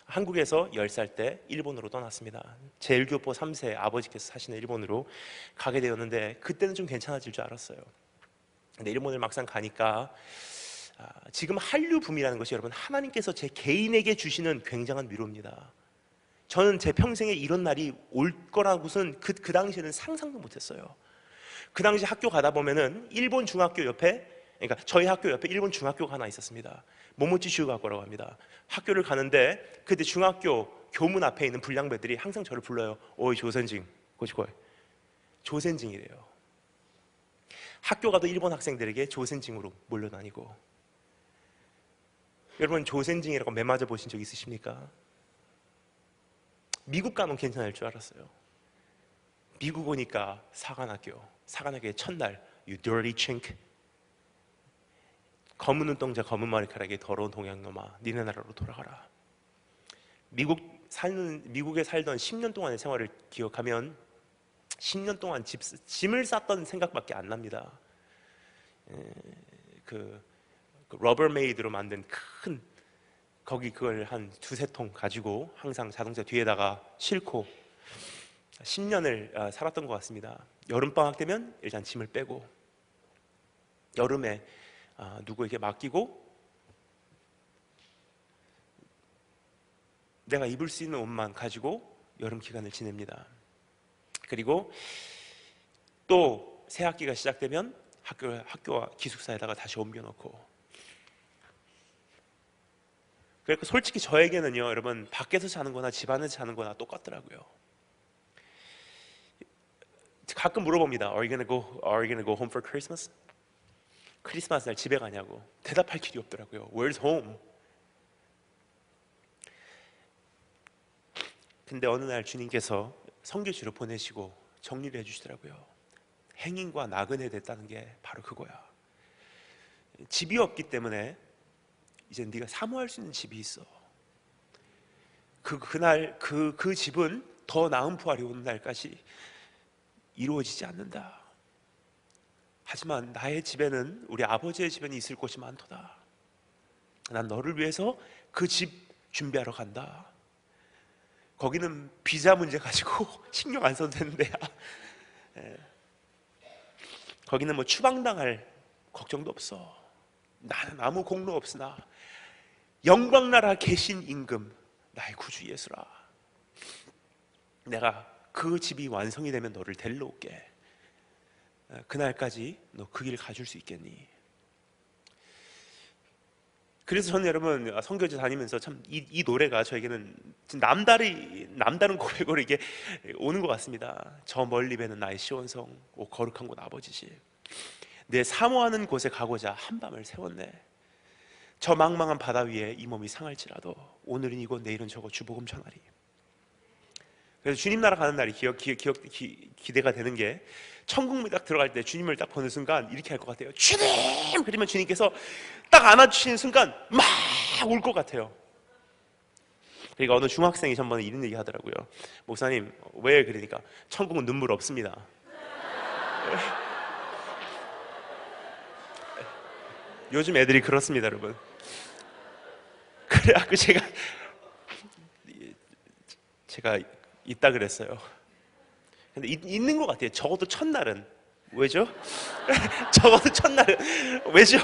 한국에서 10살 때 일본으로 떠났습니다. 제일교포 3세 아버지께서 사시는 일본으로 가게 되었는데 그때는 좀 괜찮아질 줄 알았어요. 근데 일본을 막상 가니까 지금 한류 붐이라는 것이 여러분 하나님께서 제 개인에게 주시는 굉장한 위로입니다. 저는 제 평생에 이런 날이 올 거라고는 그 당시에는 상상도 못했어요. 그 당시 학교 가다 보면은 일본 중학교 옆에, 그러니까 저희 학교 옆에 일본 중학교가 하나 있었습니다. 모모치 슈가고라고 합니다. 학교를 가는데 그때 중학교 교문 앞에 있는 불량배들이 항상 저를 불러요. 오이 조센징, 고시고이. 조센징이래요. 학교 가도 일본 학생들에게 조센징으로 몰려다니고. 여러분 조센징이라고 매 맞아 보신 적 있으십니까? 미국 가면 괜찮을 줄 알았어요. 미국 오니까 사관학교의 첫날 You dirty chink. 검은 눈동자 검은 머리카락에 더러운 동양놈아 니네 나라로 돌아가라. 미국에 살던 10년 동안의 생활을 기억하면 10년 동안 짐을 쌌던 생각밖에 안 납니다. 그 러버메이드로 만든 큰 거기 그걸 한 두세 통 가지고 항상 자동차 뒤에다가 싣고 10년을 살았던 것 같습니다. 여름방학 되면 일단 짐을 빼고 여름에 누구에게 맡기고 내가 입을 수 있는 옷만 가지고 여름 기간을 지냅니다. 그리고 또 새 학기가 시작되면 학교와 기숙사에다가 다시 옮겨놓고. 그러니까 솔직히 저에게는요 여러분 밖에서 자는 거나 집 안에서 자는 거나 똑같더라고요. 가끔 물어봅니다. Are you gonna go home for Christmas? 크리스마스 날 집에 가냐고. 대답할 길이 없더라고요. Where's home? 근데 어느 날 주님께서 선교지로 보내시고 정리를 해주시더라고요. 행인과 나그네 됐다는 게 바로 그거야. 집이 없기 때문에 이제 네가 사모할 수 있는 집이 있어. 그날 그 집은 더 나은 부활이 오는 날까지 이루어지지 않는다. 하지만 나의 집에는 우리 아버지의 집에는 있을 곳이 많도다. 난 너를 위해서 그 집 준비하러 간다. 거기는 비자 문제 가지고 신경 안 써도 되는 데야. 거기는 뭐 추방당할 걱정도 없어. 나는 아무 공로 없으나 영광나라 계신 임금 나의 구주 예수라. 내가 그 집이 완성이 되면 너를 데리러 올게. 그날까지 너 그 길 가줄 수 있겠니? 그래서 저는 여러분 선교지 다니면서 참 이 노래가 저에게는 남다른 고백으로 이게 오는 것 같습니다. 저 멀리 배는 나의 시온성 오 거룩한 곳 아버지시. 내 사모하는 곳에 가고자 한밤을 세웠네. 저 망망한 바다 위에 이 몸이 상할지라도 오늘은 이곳 내일은 저곳 주복음 전하리. 그래서 주님 나라 가는 날이 기대가 되는 게 천국문에 딱 들어갈 때 주님을 딱 보는 순간 이렇게 할 것 같아요. 주님! 그러면 주님께서 딱 안아주시는 순간 막 울 것 같아요. 그러니까 어느 중학생이 전번에 이런 얘기 하더라고요. 목사님 왜 그러니까 천국은 눈물 없습니다. 요즘 애들이 그렇습니다, 여러분. 그래갖고 제가 있다 그랬어요. 근데 있는 것 같아요. 적어도 첫날은. 왜죠? 적어도 첫날은. 왜죠?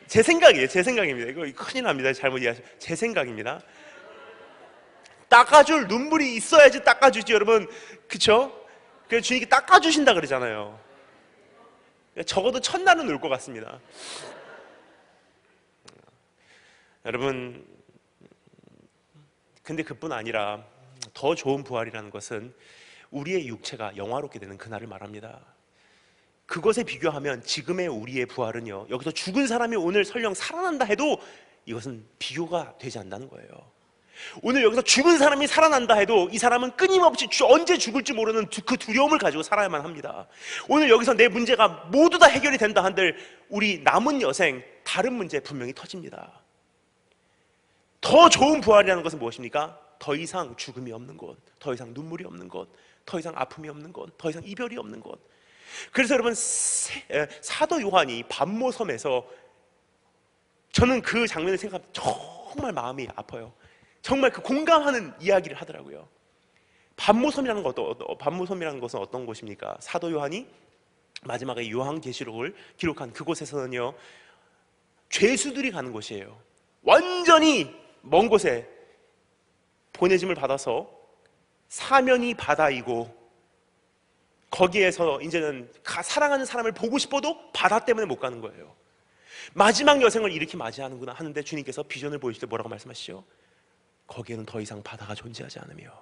제 생각이에요. 제 생각입니다. 이거 큰일 납니다. 잘못 이해하시면. 제 생각입니다. 닦아줄 눈물이 있어야지 닦아주지, 여러분. 그쵸? 그래서 주님이 닦아주신다 그러잖아요. 적어도 첫날은 올 것 같습니다. 여러분, 근데 그뿐 아니라 더 좋은 부활이라는 것은 우리의 육체가 영화롭게 되는 그날을 말합니다. 그것에 비교하면 지금의 우리의 부활은요, 여기서 죽은 사람이 오늘 설령 살아난다 해도 이것은 비교가 되지 않는다는 거예요. 오늘 여기서 죽은 사람이 살아난다 해도 이 사람은 끊임없이 언제 죽을지 모르는 그 두려움을 가지고 살아야만 합니다. 오늘 여기서 내 문제가 모두 다 해결이 된다 한들 우리 남은 여생 다른 문제 분명히 터집니다. 더 좋은 부활이라는 것은 무엇입니까? 더 이상 죽음이 없는 것, 더 이상 눈물이 없는 것, 더 이상 아픔이 없는 것, 더 이상 이별이 없는 것. 그래서 여러분, 사도 요한이 반모섬에서, 저는 그 장면을 생각하면 정말 마음이 아파요. 정말 그 공감하는 이야기를 하더라고요. 반모섬이라는 것은 어떤 곳입니까? 사도 요한이 마지막에 요한계시록을 기록한 그곳에서는요, 죄수들이 가는 곳이에요. 완전히 먼 곳에 보내짐을 받아서 사면이 바다이고, 거기에서 이제는 사랑하는 사람을 보고 싶어도 바다 때문에 못 가는 거예요. 마지막 여생을 이렇게 맞이하는구나 하는데 주님께서 비전을 보여줄 때 뭐라고 말씀하시죠? 거기에는 더 이상 바다가 존재하지 않으며,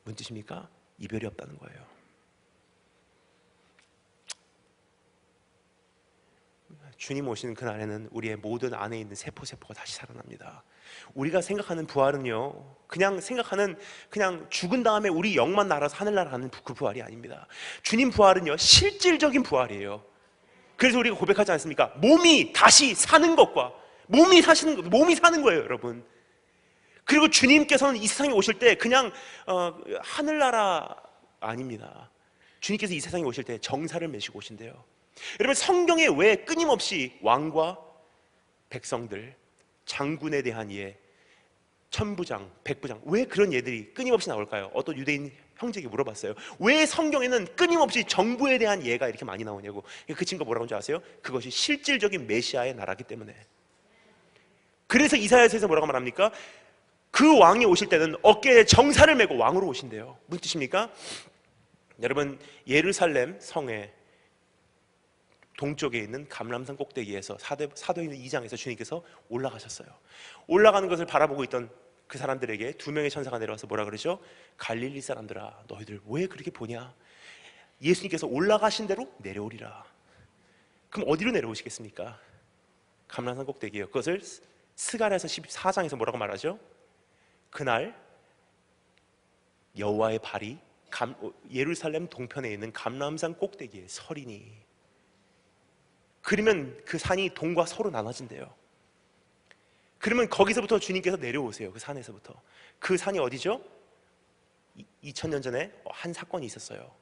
무슨 뜻입니까? 이별이 없다는 거예요. 주님 오시는 그날에는 우리의 모든 안에 있는 세포가 다시 살아납니다. 우리가 생각하는 부활은요, 그냥 죽은 다음에 우리 영만 날아서 하늘나라 가는 그 부활이 아닙니다. 주님 부활은요, 실질적인 부활이에요. 그래서 우리가 고백하지 않습니까? 몸이 다시 사는 것과 몸이 사는 거예요, 여러분. 그리고 주님께서는 이 세상에 오실 때 그냥 하늘나라 아닙니다. 주님께서 이 세상에 오실 때 정사를 메시고 오신대요. 여러분, 성경에 왜 끊임없이 왕과 백성들, 장군에 대한 예, 천부장, 백부장, 왜 그런 예들이 끊임없이 나올까요? 어떤 유대인 형제에게 물어봤어요. 왜 성경에는 끊임없이 정부에 대한 예가 이렇게 많이 나오냐고. 그 친구가 뭐라고 하는지 아세요? 그것이 실질적인 메시아의 나라기 때문에. 그래서 이사야서에서 뭐라고 말합니까? 그 왕이 오실 때는 어깨에 정사를 메고 왕으로 오신대요. 무슨 뜻입니까? 여러분, 예루살렘 성에 동쪽에 있는 감람산 꼭대기에서 사도행전 2장에서 주님께서 올라가셨어요. 올라가는 것을 바라보고 있던 그 사람들에게 두 명의 천사가 내려와서 뭐라 그러죠? 갈릴리 사람들아, 너희들 왜 그렇게 보냐? 예수님께서 올라가신 대로 내려오리라. 그럼 어디로 내려오시겠습니까? 감람산 꼭대기예요. 그것을 스가랴서 14장에서 뭐라고 말하죠? 그날 여호와의 발이 예루살렘 동편에 있는 감람산 꼭대기에 서리니. 그러면 그 산이 동과 서로 나눠진대요. 그러면 거기서부터 주님께서 내려오세요. 그 산에서부터. 그 산이 어디죠? 2000년 전에 한 사건이 있었어요.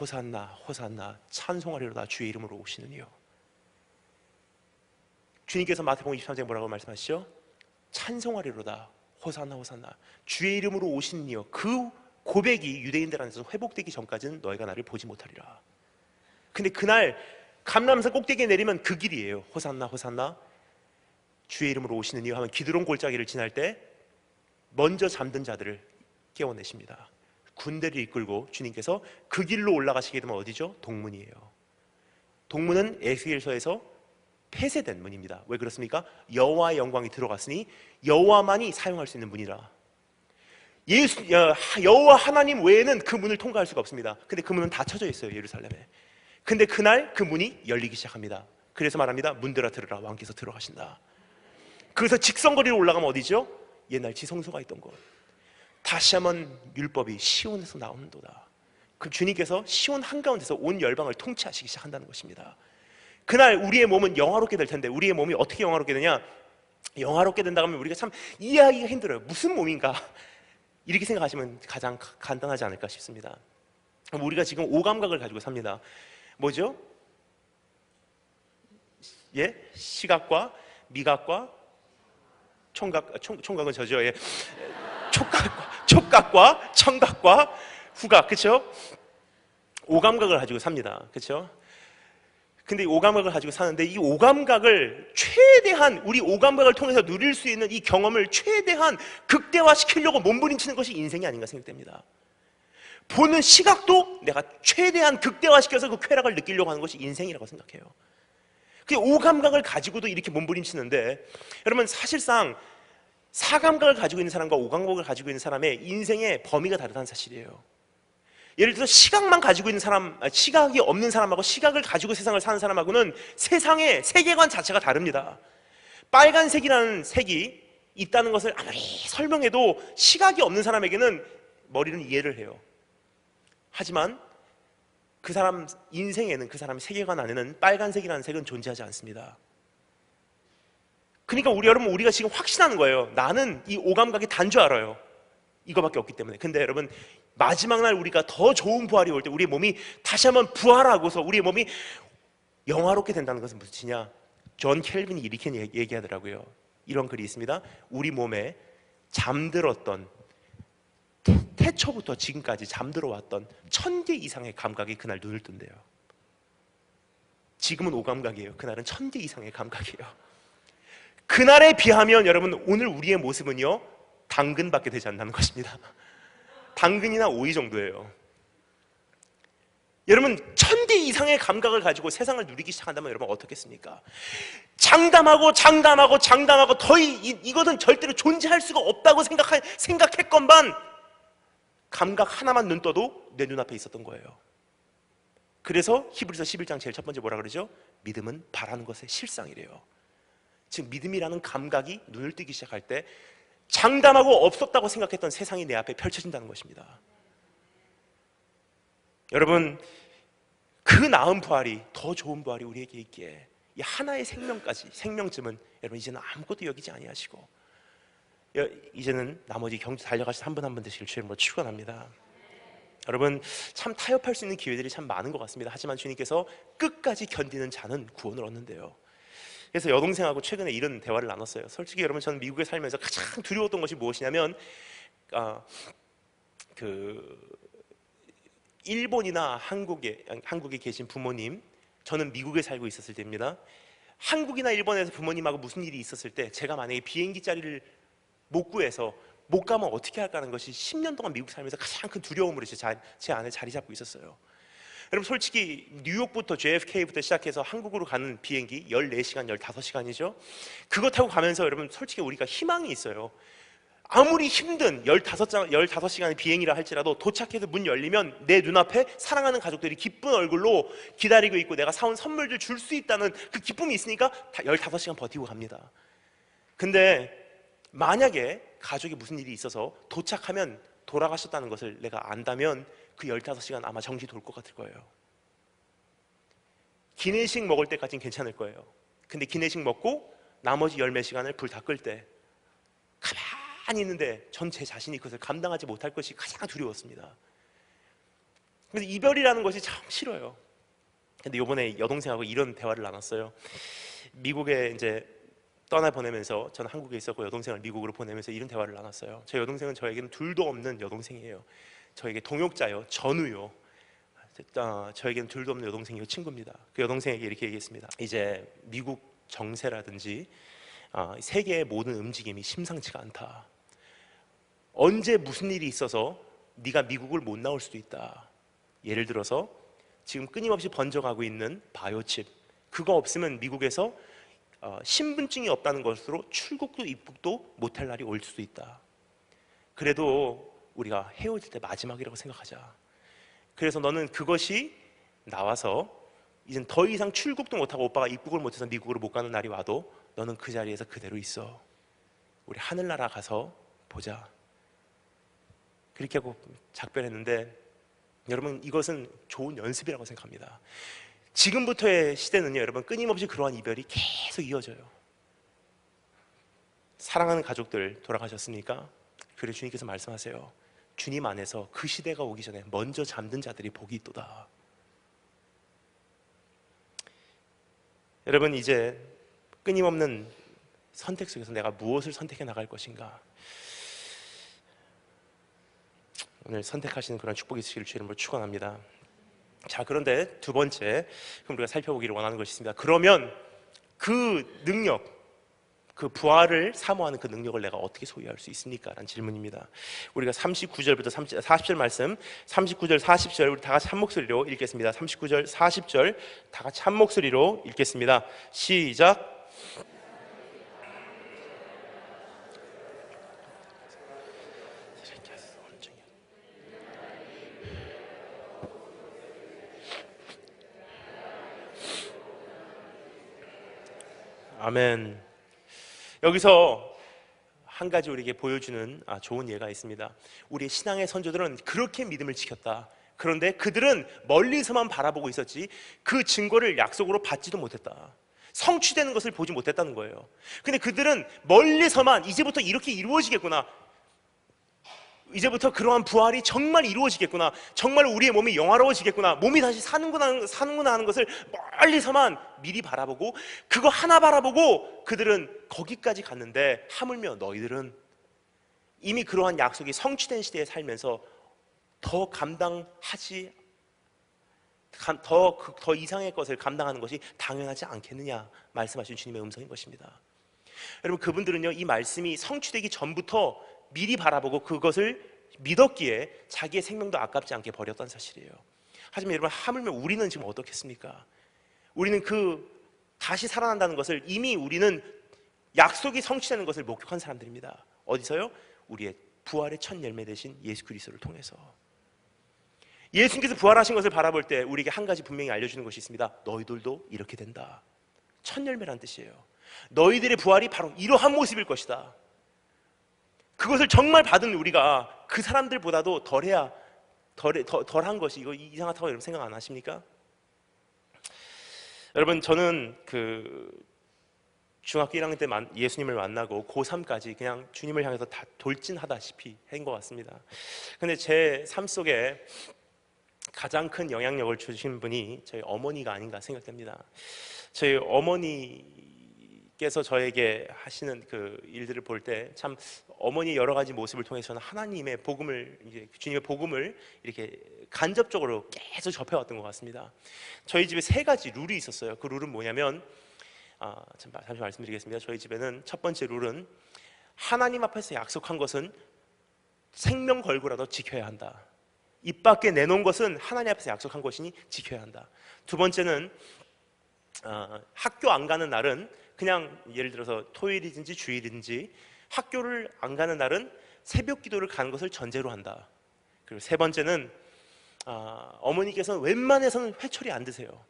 호산나 호산나 찬송하리로다 주의 이름으로 오시는 이요. 주님께서 마태복음 23장에 뭐라고 말씀하시죠? 찬송하리로다 호산나 호산나 주의 이름으로 오시는 이요. 그 고백이 유대인들 안에서 회복되기 전까지는 너희가 나를 보지 못하리라. 근데 그날 감람산 꼭대기에 내리면 그 길이에요. 호산나 호산나 주의 이름으로 오시는 이요 하면 기드론 골짜기를 지날 때 먼저 잠든 자들을 깨워내십니다. 군대를 이끌고 주님께서 그 길로 올라가시게 되면 어디죠? 동문이에요. 동문은 에스겔서에서 폐쇄된 문입니다. 왜 그렇습니까? 여호와의 영광이 들어갔으니 여호와만이 사용할 수 있는 문이라. 여호와 하나님 외에는 그 문을 통과할 수가 없습니다. 근데 그 문은 닫혀져 있어요, 예루살렘에. 근데 그날 그 문이 열리기 시작합니다. 그래서 말합니다. 문들아 들으라, 왕께서 들어가신다. 그래서 직선거리로 올라가면 어디죠? 옛날 지성소가 있던 곳. 다시 한번 율법이 시온에서 나오는도다. 그 주님께서 시온 한가운데서 온 열방을 통치하시기 시작한다는 것입니다. 그날 우리의 몸은 영화롭게 될 텐데, 우리의 몸이 어떻게 영화롭게 되냐? 영화롭게 된다 하면 우리가 참 이해하기가 힘들어요. 무슨 몸인가? 이렇게 생각하시면 가장 간단하지 않을까 싶습니다. 우리가 지금 오감각을 가지고 삽니다. 뭐죠? 예? 시각과 미각과 총각은 저죠. 예. 촉각과 청각과 후각, 그렇죠? 오감각을 가지고 삽니다. 그렇죠? 근데 이 오감각을 가지고 사는데 이 오감각을 최대한 우리 오감각을 통해서 누릴 수 있는 이 경험을 최대한 극대화시키려고 몸부림치는 것이 인생이 아닌가 생각됩니다. 보는 시각도 내가 최대한 극대화시켜서 그 쾌락을 느끼려고 하는 것이 인생이라고 생각해요. 그 오감각을 가지고도 이렇게 몸부림치는데 여러분 사실상 사감각을 가지고 있는 사람과 오감각을 가지고 있는 사람의 인생의 범위가 다르다는 사실이에요. 예를 들어서 시각만 가지고 있는 사람, 시각이 없는 사람하고 시각을 가지고 세상을 사는 사람하고는 세상의 세계관 자체가 다릅니다. 빨간색이라는 색이 있다는 것을 아무리 설명해도 시각이 없는 사람에게는 머리는 이해를 해요. 하지만 그 사람 인생에는, 그 사람의 세계관 안에는 빨간색이라는 색은 존재하지 않습니다. 그러니까 여러분, 우리가 지금 확신하는 거예요. 나는 이 오감각이 단 줄 알아요. 이거밖에 없기 때문에. 근데 여러분, 마지막 날 우리가 더 좋은 부활이 올 때 우리의 몸이 다시 한번 부활하고서 우리의 몸이 영화롭게 된다는 것은 무슨 뜻이냐? 존 켈빈이 이렇게 얘기하더라고요. 이런 글이 있습니다. 우리 몸에 잠들었던, 태초부터 지금까지 잠들어 왔던 1000개 이상의 감각이 그날 눈을 뜬대요. 지금은 오감각이에요. 그날은 1000개 이상의 감각이에요. 그날에 비하면 여러분, 오늘 우리의 모습은요, 당근밖에 되지 않는 것입니다. 당근이나 오이 정도예요. 여러분, 1000개 이상의 감각을 가지고 세상을 누리기 시작한다면 여러분 어떻겠습니까? 장담하고 더 이것은 절대로 존재할 수가 없다고 생각했건만 감각 하나만 눈 떠도 내 눈앞에 있었던 거예요. 그래서 히브리서 11장 제일 첫 번째 뭐라 그러죠? 믿음은 바라는 것의 실상이래요. 즉 믿음이라는 감각이 눈을 뜨기 시작할 때 장담하고 없었다고 생각했던 세상이 내 앞에 펼쳐진다는 것입니다. 여러분, 그 나은 부활이, 더 좋은 부활이 우리에게 있기에 이 하나의 생명쯤은 여러분 이제는 아무것도 여기지 아니하시고 이제는 나머지 경주 달려가셔서 한 분 한 분 되시길 주님으로 축원합니다. 여러분, 참 타협할 수 있는 기회들이 참 많은 것 같습니다. 하지만 주님께서 끝까지 견디는 자는 구원을 얻는데요. 그래서 여동생하고 최근에 이런 대화를 나눴어요. 솔직히 여러분, 저는 미국에 살면서 가장 두려웠던 것이 무엇이냐면 일본이나 한국에 계신 부모님, 저는 미국에 살고 있었을 때입니다. 한국이나 일본에서 부모님하고 무슨 일이 있었을 때 제가 만약에 비행기 자리를 못 구해서 못 가면 어떻게 할까라는 것이 10년 동안 미국 살면서 가장 큰 두려움으로 제 안에 자리 잡고 있었어요. 여러분, 솔직히 뉴욕부터 JFK부터 시작해서 한국으로 가는 비행기 14시간, 15시간이죠. 그거 타고 가면서 여러분, 솔직히 우리가 희망이 있어요. 아무리 힘든 15시간의 비행이라 할지라도 도착해서 문 열리면 내 눈앞에 사랑하는 가족들이 기쁜 얼굴로 기다리고 있고 내가 사온 선물들 줄 수 있다는 그 기쁨이 있으니까 15시간 버티고 갑니다. 근데 만약에 가족에 무슨 일이 있어서 도착하면 돌아가셨다는 것을 내가 안다면 그 15시간 아마 정신 돌 것 같을 거예요. 기내식 먹을 때까지는 괜찮을 거예요. 근데 기내식 먹고 나머지 열 몇 시간을 불 다 끌 때 가만히 있는데 전 제 자신이 그것을 감당하지 못할 것이 가장 두려웠습니다. 그래서 이별이라는 것이 참 싫어요. 근데 이번에 여동생하고 이런 대화를 나눴어요. 미국에 이제 떠나보내면서 저는 한국에 있었고 여동생을 미국으로 보내면서 이런 대화를 나눴어요. 제 여동생은 저에게는 둘도 없는 여동생이에요. 저에게 동역자요, 전우요. 저에게는 둘도 없는 여동생이요, 친구입니다. 그 여동생에게 이렇게 얘기했습니다. 이제 미국 정세라든지 세계의 모든 움직임이 심상치가 않다. 언제 무슨 일이 있어서 네가 미국을 못 나올 수도 있다. 예를 들어서 지금 끊임없이 번져가고 있는 바이오칩, 그거 없으면 미국에서 신분증이 없다는 것으로 출국도 입국도 못할 날이 올 수도 있다. 그래도 우리가 헤어질 때 마지막이라고 생각하자. 그래서 너는 그것이 나와서 이젠 더 이상 출국도 못하고 오빠가 입국을 못해서 미국으로 못 가는 날이 와도 너는 그 자리에서 그대로 있어. 우리 하늘나라 가서 보자. 그렇게 하고 작별했는데 여러분, 이것은 좋은 연습이라고 생각합니다. 지금부터의 시대는요, 여러분, 끊임없이 그러한 이별이 계속 이어져요. 사랑하는 가족들 돌아가셨습니까? 그래 주님께서 말씀하세요. 주님 안에서 그 시대가 오기 전에 먼저 잠든 자들이 복이 있도다. 여러분, 이제 끊임없는 선택 속에서 내가 무엇을 선택해 나갈 것인가, 오늘 선택하시는 그런 축복이 있으시길 주의 이름으로 축원합니다. 자, 그런데 두 번째, 그럼 우리가 살펴보기를 원하는 것이 있습니다. 그러면 그 능력, 그 부활을 사모하는 그 능력을 내가 어떻게 소유할 수 있습니까? 라는 질문입니다. 우리가 39절부터 40절 말씀, 39절, 40절 우리 다 같이 한 목소리로 읽겠습니다. 39절, 40절 다 같이 한 목소리로 읽겠습니다. 시작. 아멘. 여기서 한 가지 우리에게 보여주는 좋은 예가 있습니다. 우리의 신앙의 선조들은 그렇게 믿음을 지켰다. 그런데 그들은 멀리서만 바라보고 있었지 그 증거를 약속으로 받지도 못했다. 성취되는 것을 보지 못했다는 거예요. 근데 그들은 멀리서만 이제부터 이렇게 이루어지겠구나, 이제부터 그러한 부활이 정말 이루어지겠구나, 정말 우리의 몸이 영화로워지겠구나, 몸이 다시 사는구나 하는 것을 멀리서만 미리 바라보고, 그거 하나 바라보고 그들은 거기까지 갔는데, 하물며 너희들은 이미 그러한 약속이 성취된 시대에 살면서 더 더 이상의 것을 감당하는 것이 당연하지 않겠느냐 말씀하신 주님의 음성인 것입니다. 여러분, 그분들은요, 이 말씀이 성취되기 전부터 미리 바라보고 그것을 믿었기에 자기의 생명도 아깝지 않게 버렸다는 사실이에요. 하지만 여러분, 하물며 우리는 지금 어떻겠습니까? 우리는 다시 살아난다는 것을, 이미 우리는 약속이 성취되는 것을 목격한 사람들입니다. 어디서요? 우리의 부활의 첫 열매 되신 예수 그리스도를 통해서. 예수님께서 부활하신 것을 바라볼 때 우리에게 한 가지 분명히 알려주는 것이 있습니다. 너희들도 이렇게 된다. 첫 열매란 뜻이에요. 너희들의 부활이 바로 이러한 모습일 것이다. 그것을 정말 받은 우리가 그 사람들보다도 덜한 것이, 이거 이상하다고 여러분 생각 안 하십니까? 여러분, 저는 중학교 1학년 때 예수님을 만나고 고3까지 그냥 주님을 향해서 다 돌진하다시피 한 것 같습니다. 근데 제 삶 속에 가장 큰 영향력을 주신 분이 저희 어머니가 아닌가 생각됩니다. 저희 어머니께서 저에게 하시는 그 일들을 볼 때 참, 어머니의 여러 가지 모습을 통해서 저는 하나님의 복음을, 이제 주님의 복음을 이렇게 간접적으로 계속 접해왔던 것 같습니다. 저희 집에 세 가지 룰이 있었어요. 그 룰은 뭐냐면, 잠시 말씀드리겠습니다. 저희 집에는 첫 번째 룰은 하나님 앞에서 약속한 것은 생명 걸고라도 지켜야 한다. 입 밖에 내놓은 것은 하나님 앞에서 약속한 것이니 지켜야 한다. 두 번째는 학교 안 가는 날은, 그냥 예를 들어서 토요일이든지 주일이든지 학교를 안 가는 날은 새벽 기도를 가는 것을 전제로 한다. 그리고 세 번째는 어머니께서는 웬만해서는 회초리 안 드세요.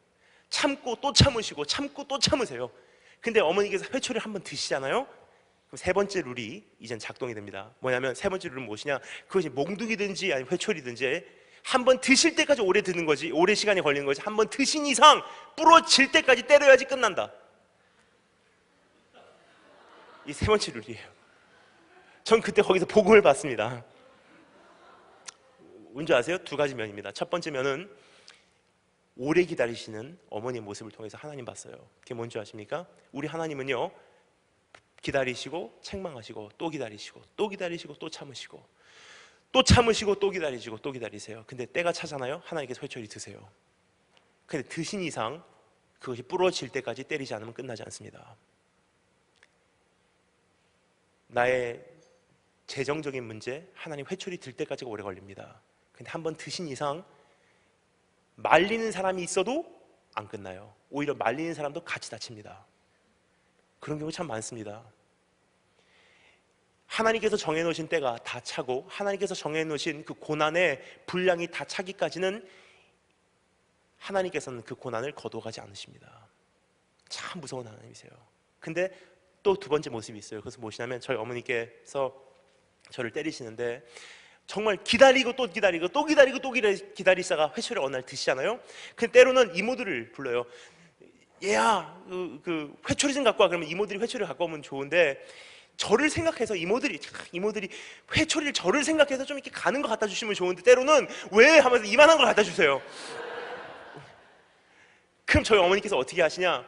참고 또 참으시고 참고 또 참으세요. 근데 어머니께서 회초리를 한번 드시잖아요. 그럼 세 번째 룰이 이젠 작동이 됩니다. 뭐냐면, 세 번째 룰은 무엇이냐, 그것이 몽둥이든지 아니면 회초리든지 한번 드실 때까지 오래 드는 거지, 오래 시간이 걸리는 거지, 한번 드신 이상 부러질 때까지 때려야지 끝난다. 이 세 번째 룰이에요. 전 그때 거기서 복음을 받습니다. 뭔지 아세요? 두 가지 면입니다. 첫 번째 면은 오래 기다리시는 어머니의 모습을 통해서 하나님 봤어요. 그게 뭔지 아십니까? 우리 하나님은요, 기다리시고 책망하시고 또 기다리시고 또 기다리시고 또 참으시고 또 참으시고 또 기다리시고 또 기다리세요. 근데 때가 차잖아요. 하나님께서 회초리 드세요. 근데 드신 이상 그것이 부러질 때까지 때리지 않으면 끝나지 않습니다. 나의 재정적인 문제, 하나님 회초리 들 때까지가 오래 걸립니다. 근데 한번 드신 이상 말리는 사람이 있어도 안 끝나요. 오히려 말리는 사람도 같이 다칩니다. 그런 경우 참 많습니다. 하나님께서 정해놓으신 때가 다 차고, 하나님께서 정해놓으신 그 고난의 분량이 다 차기까지는 하나님께서는 그 고난을 거둬가지 않으십니다. 참 무서운 하나님이세요. 근데 또 두 번째 모습이 있어요. 그것은 무엇이냐면, 저희 어머니께서 저를 때리시는데 정말 기다리고 또 기다리고 또 기다리고 또 기다리다가 회초리 어느 날 드시잖아요. 근데 때로는 이모들을 불러요. 얘야, 그 회초리 좀 갖고 와. 그러면 이모들이 회초리를 갖고 오면 좋은데, 저를 생각해서 이모들이 회초리를 저를 생각해서 좀 이렇게 가는 거 갖다 주시면 좋은데, 때로는 왜 하면서 이만한 걸 갖다 주세요. 그럼 저희 어머니께서 어떻게 하시냐,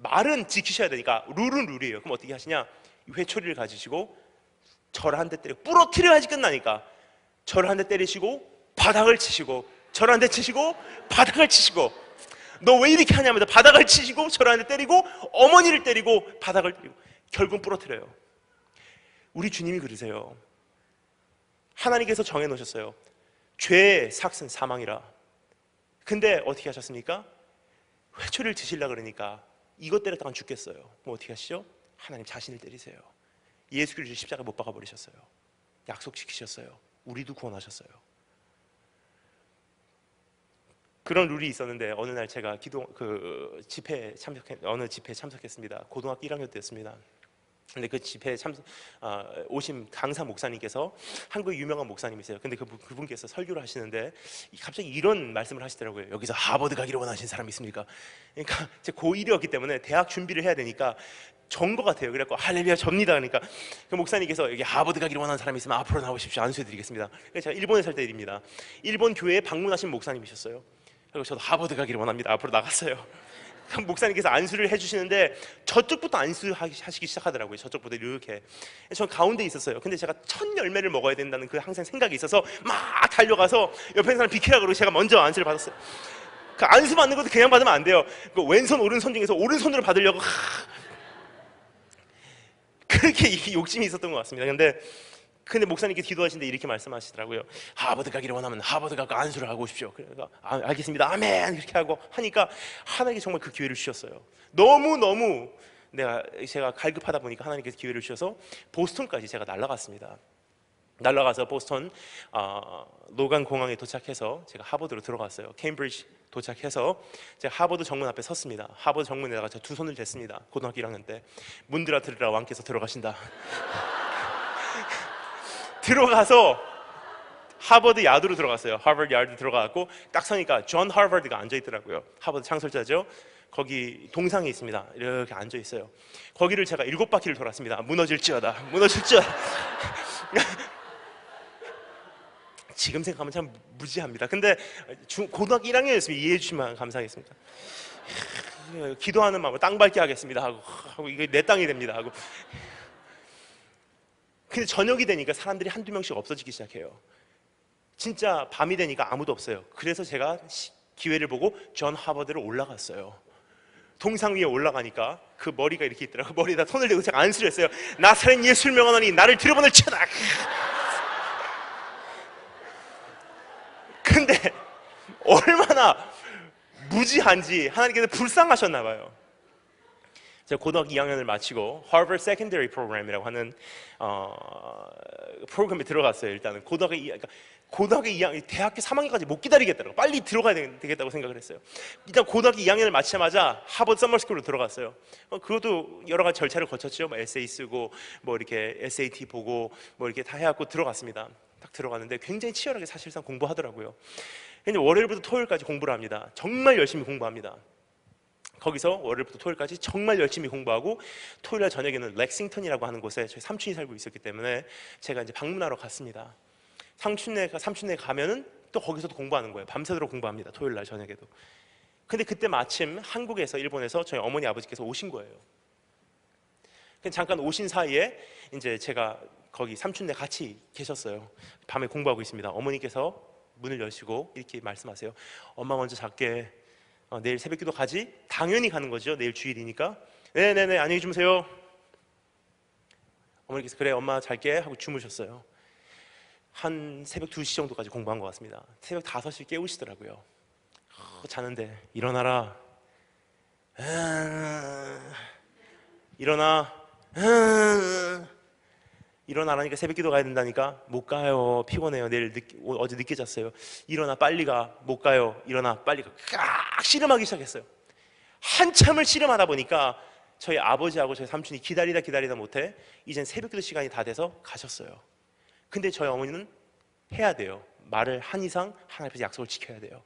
말은 지키셔야 되니까 룰은 룰이에요. 그럼 어떻게 하시냐? 회초리를 가지시고 저를 한 대 때리고, 부러뜨려야지 끝나니까 저를 한 대 때리시고 바닥을 치시고, 저를 한 대 치시고 바닥을 치시고, 너 왜 이렇게 하냐면서 바닥을 치시고 저를 한 대 때리고 어머니를 때리고 바닥을 때리고 결국은 부러뜨려요. 우리 주님이 그러세요. 하나님께서 정해놓으셨어요. 죄의 삭은 사망이라. 근데 어떻게 하셨습니까? 회초리를 드시려고 그러니까 이것 때렸다간 죽겠어요. 그럼 어떻게 하시죠? 하나님 자신을 때리세요. 예수 그리스도 십자가에 못 박아버리셨어요. 약속 지키셨어요. 우리도 구원하셨어요. 그런 룰이 있었는데 어느 날 제가 어느 집회에 참석했습니다. 고등학교 1학년 때였습니다. 근데 그 집회에 오신 강사 목사님께서 한국의 유명한 목사님이세요. 근데 그분께서 설교를 하시는데 갑자기 이런 말씀을 하시더라고요. 여기서 하버드 가기를 원하시는 사람이 있습니까? 그러니까 제 고1이었기 때문에 대학 준비를 해야 되니까 전 것 같아요. 그래갖고 할렐루야 접니다. 그러니까 그 목사님께서 여기 하버드 가기를 원하는 사람이 있으면 앞으로 나오십시오. 안수해드리겠습니다. 그래서 제가 일본에 살 때 일입니다. 일본 교회에 방문하신 목사님이셨어요. 그리고 저도 하버드 가기를 원합니다. 앞으로 나갔어요. 목사님께서 안수를 해주시는데 저쪽부터 안수하시기 시작하더라고요. 저쪽부터 이렇게. 전 가운데 있었어요. 근데 제가 첫 열매를 먹어야 된다는 그 항상 생각이 있어서 막 달려가서 옆에 있는 사람 비키라 그러고 제가 먼저 안수를 받았어요. 그 안수 받는 것도 그냥 받으면 안 돼요. 그 왼손 오른손 중에서 오른손으로 받으려고 그렇게 욕심이 있었던 것 같습니다. 근데 목사님께서 기도하시는데 이렇게 말씀하시더라고요. 하버드 가기를 원하면 하버드 가고 안수를 하고 오십시오. 그래서 알겠습니다. 아멘. 이렇게 하고 하니까 하나님께서 정말 그 기회를 주셨어요. 너무 제가 갈급하다 보니까 하나님께서 기회를 주셔서 보스턴까지 제가 날아갔습니다. 날아가서 보스턴 로간 공항에 도착해서 제가 하버드로 들어갔어요. 케임브리지 도착해서 제가 하버드 정문 앞에 섰습니다. 하버드 정문에다가 제가 두 손을 댔습니다. 고등학교 1학년 때. 문드라 들으라 왕께서 들어가신다. 들어가서 하버드 야드로 들어갔어요. 하버드 야드 들어가고 딱 서니까 존 하버드가 앉아 있더라고요. 하버드 창설자죠. 거기 동상이 있습니다. 이렇게 앉아 있어요. 거기를 제가 7바퀴를 돌았습니다. 무너질지어다. 지금 생각하면 참 무지합니다. 근데 고등학교 1학년이었으면 이해해 주시면 감사하겠습니다. 기도하는 마음으로 땅 밟게 하겠습니다 하고 이게 내 땅이 됩니다 하고. 근데 저녁이 되니까 사람들이 한두 명씩 없어지기 시작해요. 진짜 밤이 되니까 아무도 없어요. 그래서 제가 기회를 보고 존 하버드로 올라갔어요. 동상 위에 올라가니까 그 머리가 이렇게 있더라고요. 머리에다 손을 대고 제가 안수를 했어요. 나사렛 예수를 명하노니 나를 들여보낼 치다. 근데 얼마나 무지한지 하나님께서 불쌍하셨나 봐요. 제가 고등학교 2학년을 마치고 Harvard Secondary Program이라고 하는 프로그램에 들어갔어요. 일단은 고등학교 2학년, 대학교 3학년까지 못 기다리겠더라고요. 빨리 들어가야 되겠다고 생각을 했어요. 일단 고등학교 2학년을 마치자마자 하버드 서머스쿨로 들어갔어요. 그것도 여러 가지 절차를 거쳤죠. 뭐 에세이 쓰고 뭐 이렇게 SAT 보고 뭐 이렇게 다 해갖고 들어갔습니다. 딱 들어갔는데 굉장히 치열하게 사실상 공부하더라고요. 근데 월요일부터 토요일까지 공부를 합니다. 정말 열심히 공부합니다. 거기서 월요일부터 토요일까지 정말 열심히 공부하고 토요일날 저녁에는 렉싱턴이라고 하는 곳에 저희 삼촌이 살고 있었기 때문에 제가 이제 방문하러 갔습니다. 삼촌네 가면은 또 거기서도 공부하는 거예요. 밤새도록 공부합니다. 토요일날 저녁에도. 근데 그때 마침 한국에서 일본에서 저희 어머니 아버지께서 오신 거예요. 잠깐 오신 사이에 이제 제가 거기 삼촌네 같이 계셨어요. 밤에 공부하고 있습니다. 어머니께서 문을 여시고 이렇게 말씀하세요. 엄마 먼저 잘게. 내일 새벽기도 가지? 당연히 가는 거죠. 내일 주일이니까. 네네네 안녕히 주무세요. 어머니께서 그래 엄마 잘게 하고 주무셨어요. 한 새벽 2시 정도까지 공부한 것 같습니다. 새벽 5시 깨우시더라고요. 자는데 일어나라. 일어나라니까 새벽기도 가야 된다니까. 못 가요. 피곤해요. 어제 늦게 잤어요. 일어나 빨리 가. 못 가요. 일어나 빨리 가. 깍 씨름하기 시작했어요. 한참을 씨름하다 보니까 저희 아버지하고 저희 삼촌이 기다리다 못해 이젠 새벽기도 시간이 다 돼서 가셨어요. 근데 저희 어머니는 해야 돼요. 말을 한 이상 하나님 앞에서 약속을 지켜야 돼요.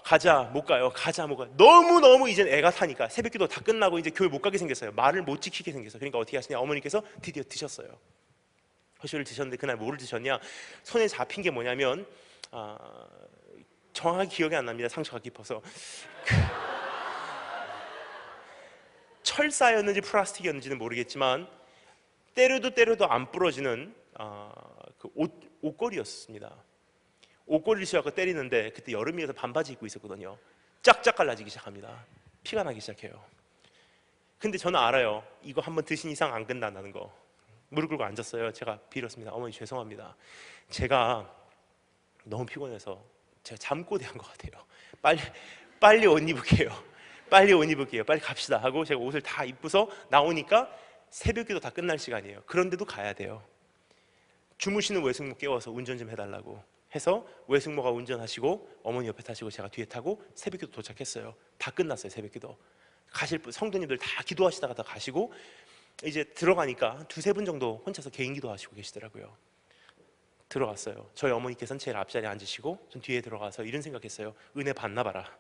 가자 못 가요. 가자 못 가요. 너무 이제 애가 타니까 새벽기도 다 끝나고 이제 교회 못 가게 생겼어요. 말을 못 지키게 생겼어요. 그러니까 어떻게 하시냐, 어머니께서 드디어 드셨어요. 허쉬를 드셨는데 그날 뭐를 드셨냐, 손에 잡힌 게 뭐냐면 정확하게 기억이 안 납니다. 상처가 깊어서 철사였는지 플라스틱이었는지는 모르겠지만 때려도 안 부러지는 그 옷걸이였습니다. 옷걸이를 씌워서 때리는데 그때 여름이어서 반바지 입고 있었거든요. 짝짝 갈라지기 시작합니다. 피가 나기 시작해요. 근데 저는 알아요. 이거 한번 드신 이상 안 끝난다는 거. 무릎 꿇고 앉았어요. 제가 빌었습니다. 어머니 죄송합니다. 제가 너무 피곤해서 제가 잠꼬대한 것 같아요. 빨리 옷 입을게요. 빨리 옷 입을게요. 빨리 갑시다 하고 제가 옷을 다 입고서 나오니까 새벽기도 다 끝날 시간이에요. 그런데도 가야 돼요. 주무시는 외숙모 깨워서 운전 좀 해달라고 해서 외숙모가 운전하시고 어머니 옆에 타시고 제가 뒤에 타고 새벽기도 도착했어요. 다 끝났어요. 새벽기도 가실 분 성도님들 다 기도하시다가 다 가시고 이제 들어가니까 두세 분 정도 혼자서 개인 기도하시고 계시더라고요. 들어갔어요. 저희 어머니께서는 제일 앞자리에 앉으시고 전 뒤에 들어가서 이런 생각했어요. 은혜 받나 봐라.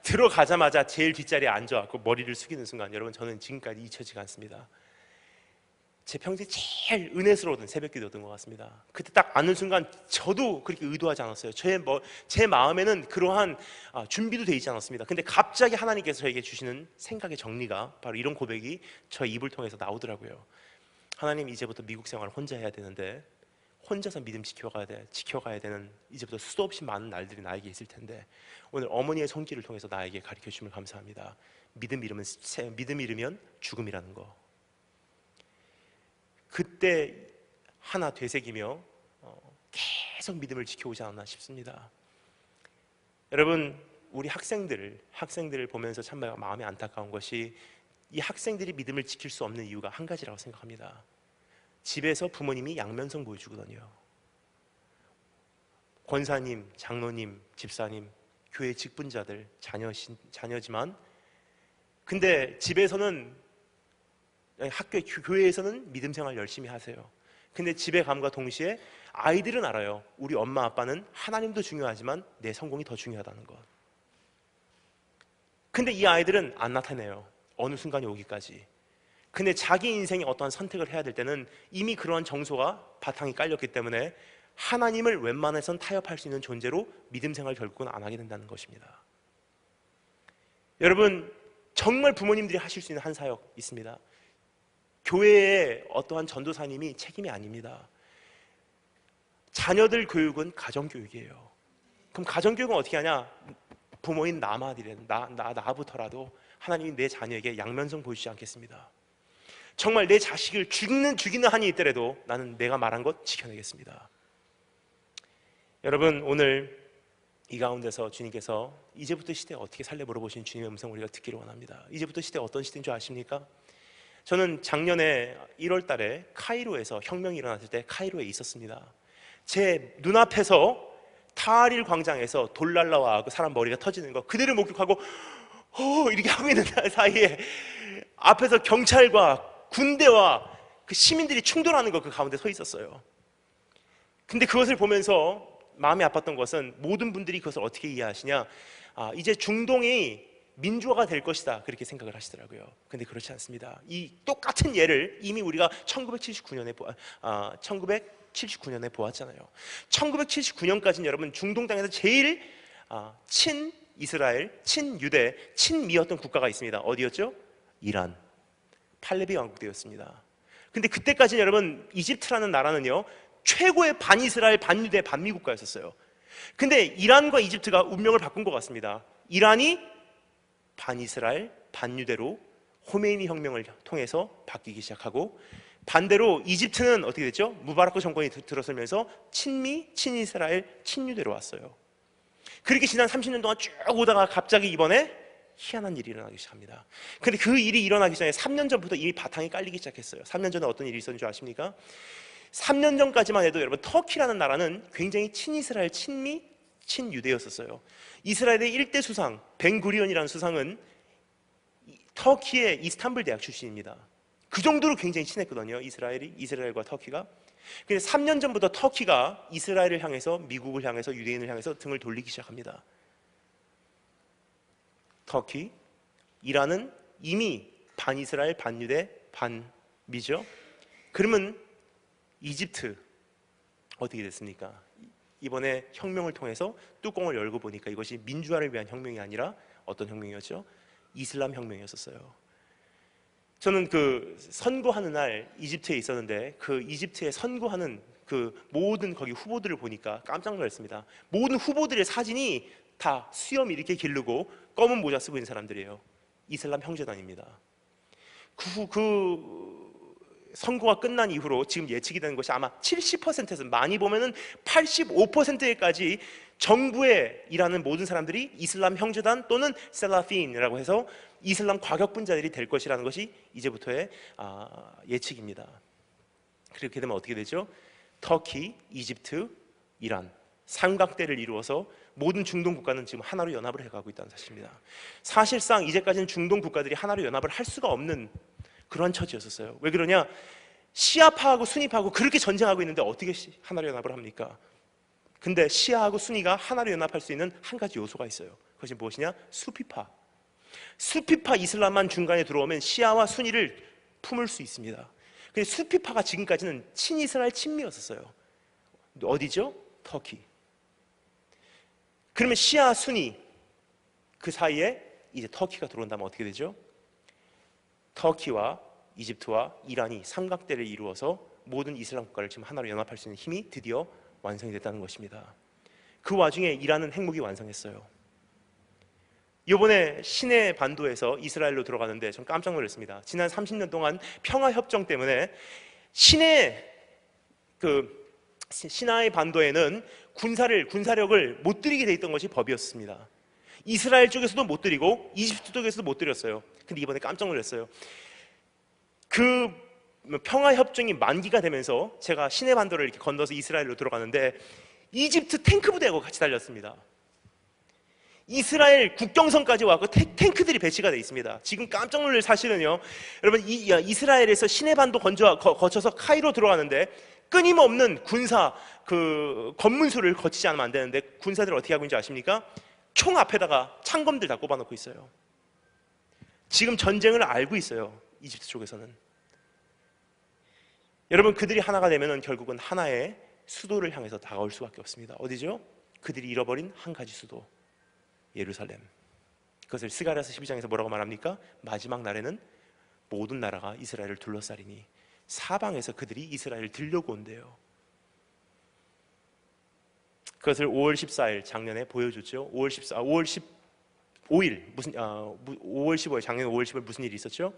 들어가자마자 제일 뒷자리에 앉아갖고 머리를 숙이는 순간 여러분 저는 지금까지 잊혀지지 않습니다. 제 평생 제일 은혜스러운 새벽기도였던 것 같습니다. 그때 딱 앉는 순간 저도 그렇게 의도하지 않았어요. 제 마음에는 그러한 준비도 되어 있지 않았습니다. 근데 갑자기 하나님께서 저에게 주시는 생각의 정리가 바로 이런 고백이 저의 입을 통해서 나오더라고요. 하나님, 이제부터 미국 생활을 혼자 해야 되는데 혼자서 믿음 지켜가야 되는 이제부터 수도 없이 많은 날들이 나에게 있을 텐데 오늘 어머니의 손길을 통해서 나에게 가르쳐 주시면 감사합니다. 믿음 잃으면 죽음이라는 거. 그때 하나 되새기며 계속 믿음을 지켜오지 않았나 싶습니다. 여러분, 우리 학생들을 보면서 참 마음이 안타까운 것이 이 학생들이 믿음을 지킬 수 없는 이유가 한 가지라고 생각합니다. 집에서 부모님이 양면성 보여주거든요. 권사님, 장로님, 집사님, 교회 직분자들, 자녀지만 근데 집에서는 교회에서는 믿음 생활 열심히 하세요. 근데 집에 감과 동시에 아이들은 알아요. 우리 엄마 아빠는 하나님도 중요하지만 내 성공이 더 중요하다는 것. 근데 이 아이들은 안 나타내요. 어느 순간이 오기까지. 근데 자기 인생에 어떠한 선택을 해야 될 때는 이미 그러한 정서가 바탕이 깔렸기 때문에 하나님을 웬만해선 타협할 수 있는 존재로 믿음 생활 결국은 안 하게 된다는 것입니다. 여러분, 정말 부모님들이 하실 수 있는 한 사역 있습니다. 교회의 어떠한 전도사님이 책임이 아닙니다. 자녀들 교육은 가정교육이에요. 그럼 가정교육은 어떻게 하냐? 부모인 나부터라도 하나님이 내 자녀에게 양면성 보여주지 않겠습니다. 정말 내 자식을 죽이는 한이 있더라도 나는 내가 말한 것 지켜내겠습니다. 여러분, 오늘 이 가운데서 주님께서 이제부터 시대 어떻게 살래 물어보신 주님의 음성 우리가 듣기를 원합니다. 이제부터 시대 어떤 시대인 줄 아십니까? 저는 작년에 1월 달에 카이로에서 혁명이 일어났을 때 카이로에 있었습니다. 제 눈앞에서 타하릴 광장에서 돌 날라와 사람 머리가 터지는 거 그대를 목격하고 이렇게 하고 있는 사이에 앞에서 경찰과 군대와 그 시민들이 충돌하는 거 그 가운데 서 있었어요. 근데 그것을 보면서 마음이 아팠던 것은 모든 분들이 그것을 어떻게 이해하시냐, 이제 중동이 민주화가 될 것이다 그렇게 생각을 하시더라고요. 근데 그렇지 않습니다. 이 똑같은 예를 이미 우리가 1979년에 보았잖아요. 1979년까지는 여러분 중동 땅에서 제일 친이스라엘, 친유대, 친미였던 국가가 있습니다. 어디였죠? 이란, 팔레비 왕국대였습니다. 근데 그때까지는 여러분 이집트라는 나라는요 최고의 반이스라엘, 반유대, 반미 국가였었어요. 근데 이란과 이집트가 운명을 바꾼 것 같습니다. 이란이 반이스라엘, 반유대로 호메이니 혁명을 통해서 바뀌기 시작하고 반대로 이집트는 어떻게 됐죠? 무바라크 정권이 들어서면서 친미, 친이스라엘, 친유대로 왔어요. 그렇게 지난 30년 동안 쭉 오다가 갑자기 이번에 희한한 일이 일어나기 시작합니다. 근데 그 일이 일어나기 전에 3년 전부터 이미 바탕이 깔리기 시작했어요. 3년 전에 어떤 일이 있었는지 아십니까? 3년 전까지만 해도 여러분 터키라는 나라는 굉장히 친이스라엘, 친미, 친유대였었어요. 이스라엘의 1대 수상 벤구리온이라는 수상은 터키의 이스탄불 대학 출신입니다. 그 정도로 굉장히 친했거든요. 이스라엘과 터키가. 근데 3년 전부터 터키가 이스라엘을 향해서, 미국을 향해서, 유대인을 향해서 등을 돌리기 시작합니다. 터키, 이란은 이미 반이스라엘, 반유대, 반미죠. 그러면 이집트 어떻게 됐습니까? 이번에 혁명을 통해서 뚜껑을 열고 보니까 이것이 민주화를 위한 혁명이 아니라 어떤 혁명이었죠? 이슬람 혁명이었었어요. 저는 그 선거하는 날 이집트에 있었는데 그 이집트에 선거하는 그 모든 거기 후보들을 보니까 깜짝 놀랐습니다. 모든 후보들의 사진이 다 수염 이렇게 기르고 검은 모자 쓰고 있는 사람들이에요. 이슬람 형제단입니다. 그 선거가 끝난 이후로 지금 예측이 되는 것이 아마 70%에서 많이 보면은 85%까지 정부에 일하는 모든 사람들이 이슬람 형제단 또는 셀라핀이라고 해서 이슬람 과격분자들이 될 것이라는 것이 이제부터의 예측입니다. 그렇게 되면 어떻게 되죠? 터키, 이집트, 이란 삼각대를 이루어서 모든 중동 국가는 지금 하나로 연합을 해가고 있다는 사실입니다. 사실상 이제까지는 중동 국가들이 하나로 연합을 할 수가 없는 그런 처지였었어요. 왜 그러냐? 시아파하고 수니파하고 그렇게 전쟁하고 있는데 어떻게 하나로 연합을 합니까? 근데 시아하고 수니가 하나로 연합할 수 있는 한 가지 요소가 있어요. 그것이 무엇이냐? 수피파. 수피파 이슬람만 중간에 들어오면 시아와 수니를 품을 수 있습니다. 근데 수피파가 지금까지는 친이스라엘 친미였었어요. 어디죠? 터키. 그러면 시아, 수니 그 사이에 이제 터키가 들어온다면 어떻게 되죠? 터키와 이집트와 이란이 삼각대를 이루어서 모든 이슬람 국가를 지금 하나로 연합할 수 있는 힘이 드디어 완성이 됐다는 것입니다. 그 와중에 이란은 핵무기 완성했어요. 이번에 시내 반도에서 이스라엘로 들어가는데 전 깜짝 놀랐습니다. 지난 30년 동안 평화협정 때문에 시나이 반도에는 군사력을 못 들이게 돼 있던 것이 법이었습니다. 이스라엘 쪽에서도 못 들이고 이집트 쪽에서도 못 들였어요. 근데 이번에 깜짝 놀랐어요. 그 평화협정이 만기가 되면서 제가 시내 반도를 이렇게 건너서 이스라엘로 들어가는데 이집트 탱크 부대하고 같이 달렸습니다. 이스라엘 국경선까지 와서 탱크들이 배치가 되어 있습니다. 지금 깜짝 놀랄 사실은요, 여러분 이스라엘에서 시내 반도 거쳐서 카이로 들어가는데 끊임없는 군사 검문소를 거치지 않으면 안 되는데 군사들 어떻게 하고 있는지 아십니까? 총 앞에다가 창검들 다 꼽아놓고 있어요. 지금 전쟁을 알고 있어요. 이집트 쪽에서는. 여러분 그들이 하나가 되면은 결국은 하나의 수도를 향해서 다가올 수밖에 없습니다. 어디죠? 그들이 잃어버린 한 가지 수도, 예루살렘. 그것을 스가랴서 12장에서 뭐라고 말합니까? 마지막 날에는 모든 나라가 이스라엘을 둘러싸리니 사방에서 그들이 이스라엘을 들려고 온대요. 그것을 5월 14일 작년에 보여줬죠. 5월 15일 작년 5월 15일 무슨 일이 있었죠?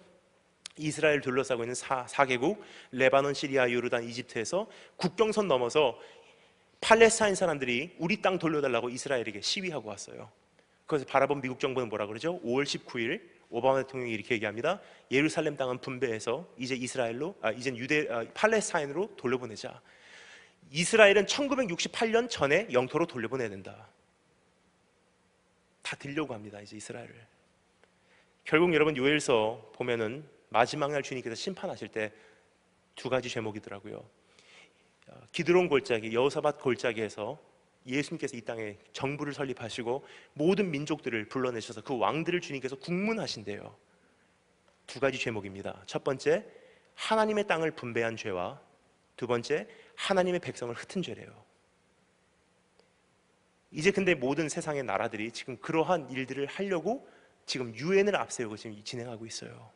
이스라엘 둘러싸고 있는 4개국 레바논, 시리아, 요르단, 이집트에서 국경선 넘어서 팔레스타인 사람들이 우리 땅 돌려달라고 이스라엘에게 시위하고 왔어요. 그것을 바라본 미국 정부는 뭐라 그러죠? 5월 19일 오바마 대통령이 이렇게 얘기합니다. 예루살렘 땅은 분배해서 이제 이젠 팔레스타인으로 돌려보내자. 이스라엘은 1968년 전에 영토로 돌려보내야 된다. 다 들려고 합니다. 이제 이스라엘을. 결국 여러분 요엘서 보면은 마지막 날 주님께서 심판하실 때 두 가지 제목이더라고요. 기드론 골짜기, 여호사밧 골짜기에서 예수님께서 이 땅에 정부를 설립하시고 모든 민족들을 불러내셔서 그 왕들을 주님께서 국문하신대요. 두 가지 제목입니다. 첫 번째, 하나님의 땅을 분배한 죄와 두 번째, 하나님의 백성을 흩은 죄래요. 이제 근데 모든 세상의 나라들이 지금 그러한 일들을 하려고 지금 유엔을 앞세우고 지금 진행하고 있어요.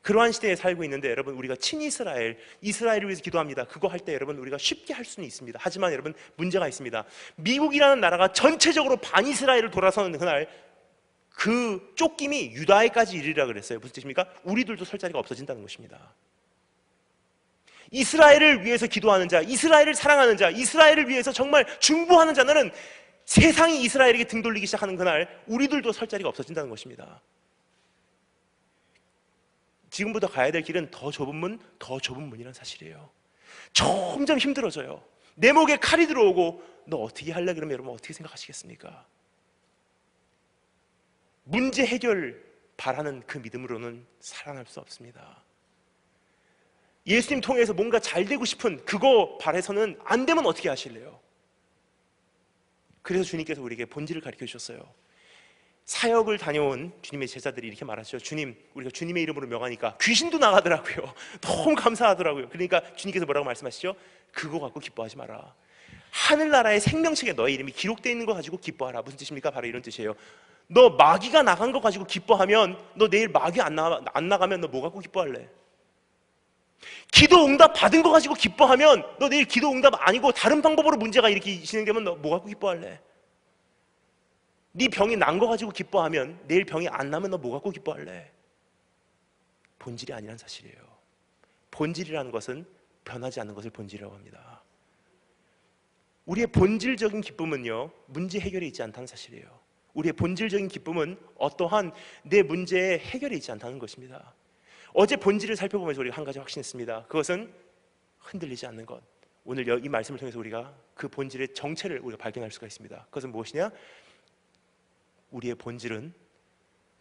그러한 시대에 살고 있는데 여러분 우리가 친이스라엘, 이스라엘을 위해서 기도합니다. 그거 할 때 여러분 우리가 쉽게 할 수는 있습니다. 하지만 여러분 문제가 있습니다. 미국이라는 나라가 전체적으로 반이스라엘을 돌아서는 그날 그 쫓김이 유다에까지 이르리라 그랬어요. 무슨 뜻입니까? 우리들도 설 자리가 없어진다는 것입니다. 이스라엘을 위해서 기도하는 자, 이스라엘을 사랑하는 자, 이스라엘을 위해서 정말 중보하는 자는 세상이 이스라엘에게 등 돌리기 시작하는 그날 우리들도 설 자리가 없어진다는 것입니다. 지금부터 가야 될 길은 더 좁은 문이라는 사실이에요. 점점 힘들어져요. 내 목에 칼이 들어오고 너 어떻게 할래? 그러면 여러분 어떻게 생각하시겠습니까? 문제 해결 바라는 그 믿음으로는 살아날 수 없습니다. 예수님 통해서 뭔가 잘 되고 싶은 그거 바라서는 안 되면 어떻게 하실래요? 그래서 주님께서 우리에게 본질을 가르쳐 주셨어요. 사역을 다녀온 주님의 제자들이 이렇게 말하죠. 주님, 우리가 주님의 이름으로 명하니까 귀신도 나가더라고요. 너무 감사하더라고요. 그러니까 주님께서 뭐라고 말씀하시죠? 그거 갖고 기뻐하지 마라. 하늘나라의 생명책에 너의 이름이 기록되어 있는 거 가지고 기뻐하라. 무슨 뜻입니까? 바로 이런 뜻이에요. 너 마귀가 나간 거 가지고 기뻐하면 너 내일 마귀 안 나가면 너 뭐 갖고 기뻐할래? 기도 응답 받은 거 가지고 기뻐하면 너 내일 기도 응답 아니고 다른 방법으로 문제가 이렇게 진행되면 너 뭐 갖고 기뻐할래? 네 병이 난 거 가지고 기뻐하면 내일 병이 안 나면 너 뭐 갖고 기뻐할래? 본질이 아니란 사실이에요. 본질이라는 것은 변하지 않는 것을 본질이라고 합니다. 우리의 본질적인 기쁨은요, 문제 해결에 있지 않다는 사실이에요. 우리의 본질적인 기쁨은 어떠한 내 문제의 해결에 있지 않다는 것입니다. 어제 본질을 살펴보면서 우리가 한 가지 확신했습니다. 그것은 흔들리지 않는 것. 오늘 이 말씀을 통해서 우리가 그 본질의 정체를 우리가 발견할 수가 있습니다. 그것은 무엇이냐? 우리의 본질은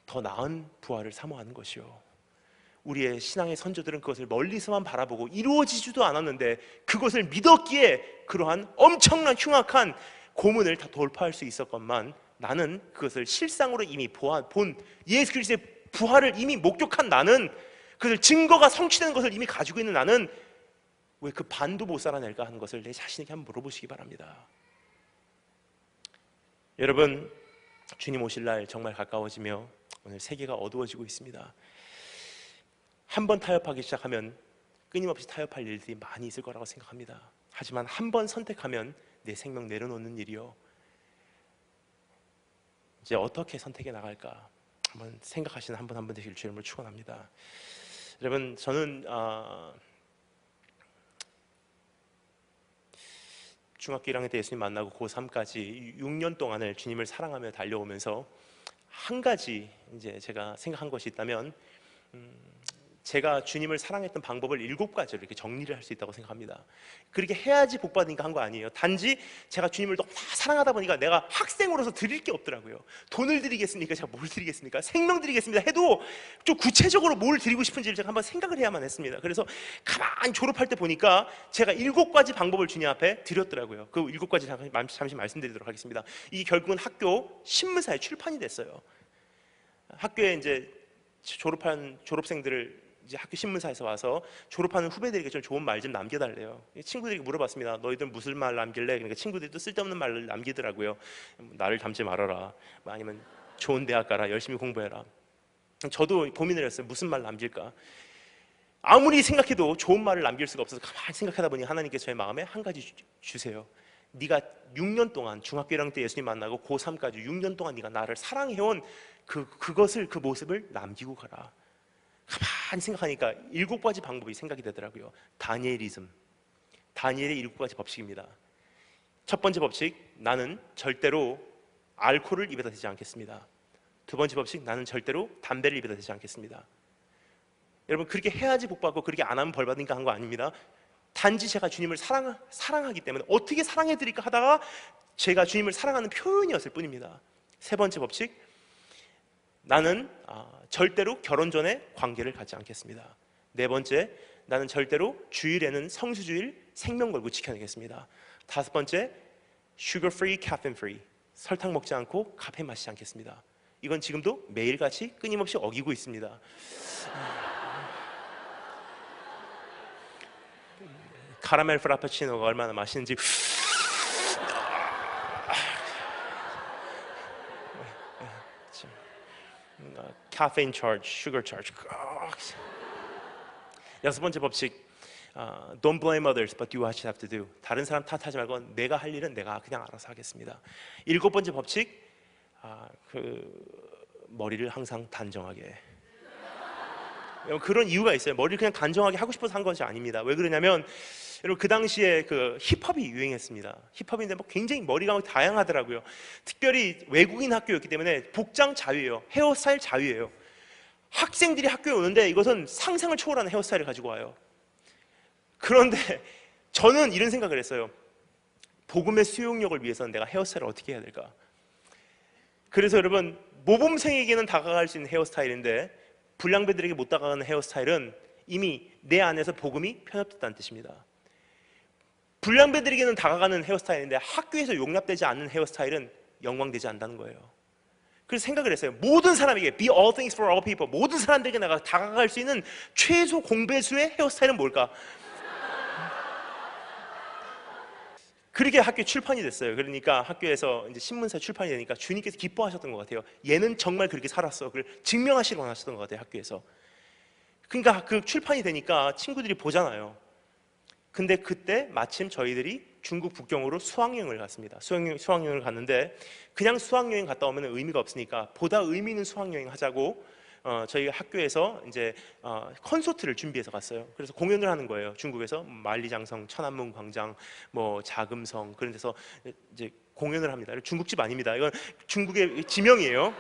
더 나은 부활을 사모하는 것이요, 우리의 신앙의 선조들은 그것을 멀리서만 바라보고 이루어지지도 않았는데 그것을 믿었기에 그러한 엄청난 흉악한 고문을 다 돌파할 수 있었건만, 나는 그것을 실상으로 이미 본 예수 그리스도의 부활을 이미 목격한 나는, 그것을 증거가 성취되는 것을 이미 가지고 있는 나는 왜 그 반도 못 살아낼까 하는 것을 내 자신에게 한번 물어보시기 바랍니다. 여러분, 주님 오실 날 정말 가까워지며 오늘 세계가 어두워지고 있습니다. 한번 타협하기 시작하면 끊임없이 타협할 일들이 많이 있을 거라고 생각합니다. 하지만 한 번 선택하면 내 생명 내려놓는 일이요, 이제 어떻게 선택해 나갈까 한번 생각하시는 한 분 한 분 되실 주님을 축원합니다. 여러분, 저는 중학교 1학년 때 예수님 만나고 고3까지 6년 동안을 주님을 사랑하며 달려오면서 한 가지 이제 제가 생각한 것이 있다면, 제가 주님을 사랑했던 방법을 7가지로 이렇게 정리를 할 수 있다고 생각합니다. 그렇게 해야지 복 받으니까 한 거 아니에요. 단지 제가 주님을 너무 사랑하다 보니까 내가 학생으로서 드릴 게 없더라고요. 돈을 드리겠습니까? 제가 뭘 드리겠습니까? 생명 드리겠습니다 해도 좀 구체적으로 뭘 드리고 싶은지를 제가 한번 생각을 해야만 했습니다. 그래서 가만히 졸업할 때 보니까 제가 7가지 방법을 주님 앞에 드렸더라고요. 그 7가지 잠시 말씀드리도록 하겠습니다. 이게 결국은 학교 신문사에 출판이 됐어요. 학교에 이제 졸업생들을 이제 학교 신문사에서 와서 졸업하는 후배들에게 좀 좋은 말 좀 남겨달래요. 친구들에게 물어봤습니다. 너희들 무슨 말 남길래? 그러니까 친구들이 또 쓸데없는 말을 남기더라고요. 나를 닮지 말아라, 아니면 좋은 대학 가라, 열심히 공부해라. 저도 고민을 했어요. 무슨 말 남길까? 아무리 생각해도 좋은 말을 남길 수가 없어서 가만히 생각하다 보니 하나님께서 저의 마음에 한 가지 주세요. 네가 6년 동안 중학교 1학년 때 예수님 만나고 고3까지 6년 동안 네가 나를 사랑해온 그것을, 그 모습을 남기고 가라. 가만히 생각하니까 7가지 방법이 생각이 되더라고요. 다니엘이즘, 다니엘의 7가지 법칙입니다. 첫 번째 법칙, 나는 절대로 알코올을 입에다 대지 않겠습니다. 두 번째 법칙, 나는 절대로 담배를 입에다 대지 않겠습니다. 여러분, 그렇게 해야지 복 받고 그렇게 안 하면 벌 받으니까 한 거 아닙니다. 단지 제가 주님을 사랑하기 때문에 어떻게 사랑해드릴까 하다가 제가 주님을 사랑하는 표현이었을 뿐입니다. 세 번째 법칙, 나는 절대로 결혼 전에 관계를 갖지 않겠습니다. 네 번째, 나는 절대로 주일에는 성수주일 생명 걸고 지켜내겠습니다. 다섯 번째, sugar free, caffeine free, 설탕 먹지 않고 카페인 마시지 않겠습니다. 이건 지금도 매일같이 끊임없이 어기고 있습니다. 카라멜 프라푸치노가 얼마나 맛있는지 카페인 차지, 슈거 차지. 여섯 번째 법칙, Don't blame others, but do what you have to do. 다른 사람 탓하지 말고 내가 할 일은 내가 그냥 알아서 하겠습니다. 일곱 번째 법칙, 머리를 항상 단정하게. 그런 이유가 있어요. 머리를 그냥 단정하게 하고 싶어서 한 것이 아닙니다. 왜 그러냐면, 여러분, 그 당시에 힙합이 유행했습니다. 힙합인데 굉장히 머리가 다양하더라고요. 특별히 외국인 학교였기 때문에 복장 자유예요. 헤어스타일 자유예요. 학생들이 학교에 오는데 이것은 상상을 초월하는 헤어스타일을 가지고 와요. 그런데 저는 이런 생각을 했어요. 복음의 수용력을 위해서는 내가 헤어스타일을 어떻게 해야 될까? 그래서 여러분, 모범생에게는 다가갈 수 있는 헤어스타일인데 불량배들에게 못 다가가는 헤어스타일은 이미 내 안에서 복음이 편협됐다는 뜻입니다. 불량배들에게는 다가가는 헤어스타일인데 학교에서 용납되지 않는 헤어스타일은 영광되지 않는다는 거예요. 그래서 생각을 했어요. 모든 사람에게, be all things for all people, 모든 사람들에게 내가 다가갈 수 있는 최소 공배수의 헤어스타일은 뭘까? 그렇게 학교 출판이 됐어요. 그러니까 학교에서 이제 신문사 출판이 되니까 주님께서 기뻐하셨던 것 같아요. 얘는 정말 그렇게 살았어. 그걸 증명하시러 원하셨던 것 같아요, 학교에서. 그러니까 그 출판이 되니까 친구들이 보잖아요. 근데 그때 마침 저희들이 중국 북경으로 수학여행을 갔습니다. 수학여행을 갔는데 그냥 수학여행 갔다 오면 의미가 없으니까 보다 의미 있는 수학여행 하자고 저희 학교에서 이제 콘서트를 준비해서 갔어요. 그래서 공연을 하는 거예요. 중국에서 만리장성, 천안문 광장, 뭐 자금성 그런 데서 이제 공연을 합니다. 중국집 아닙니다. 이건 중국의 지명이에요.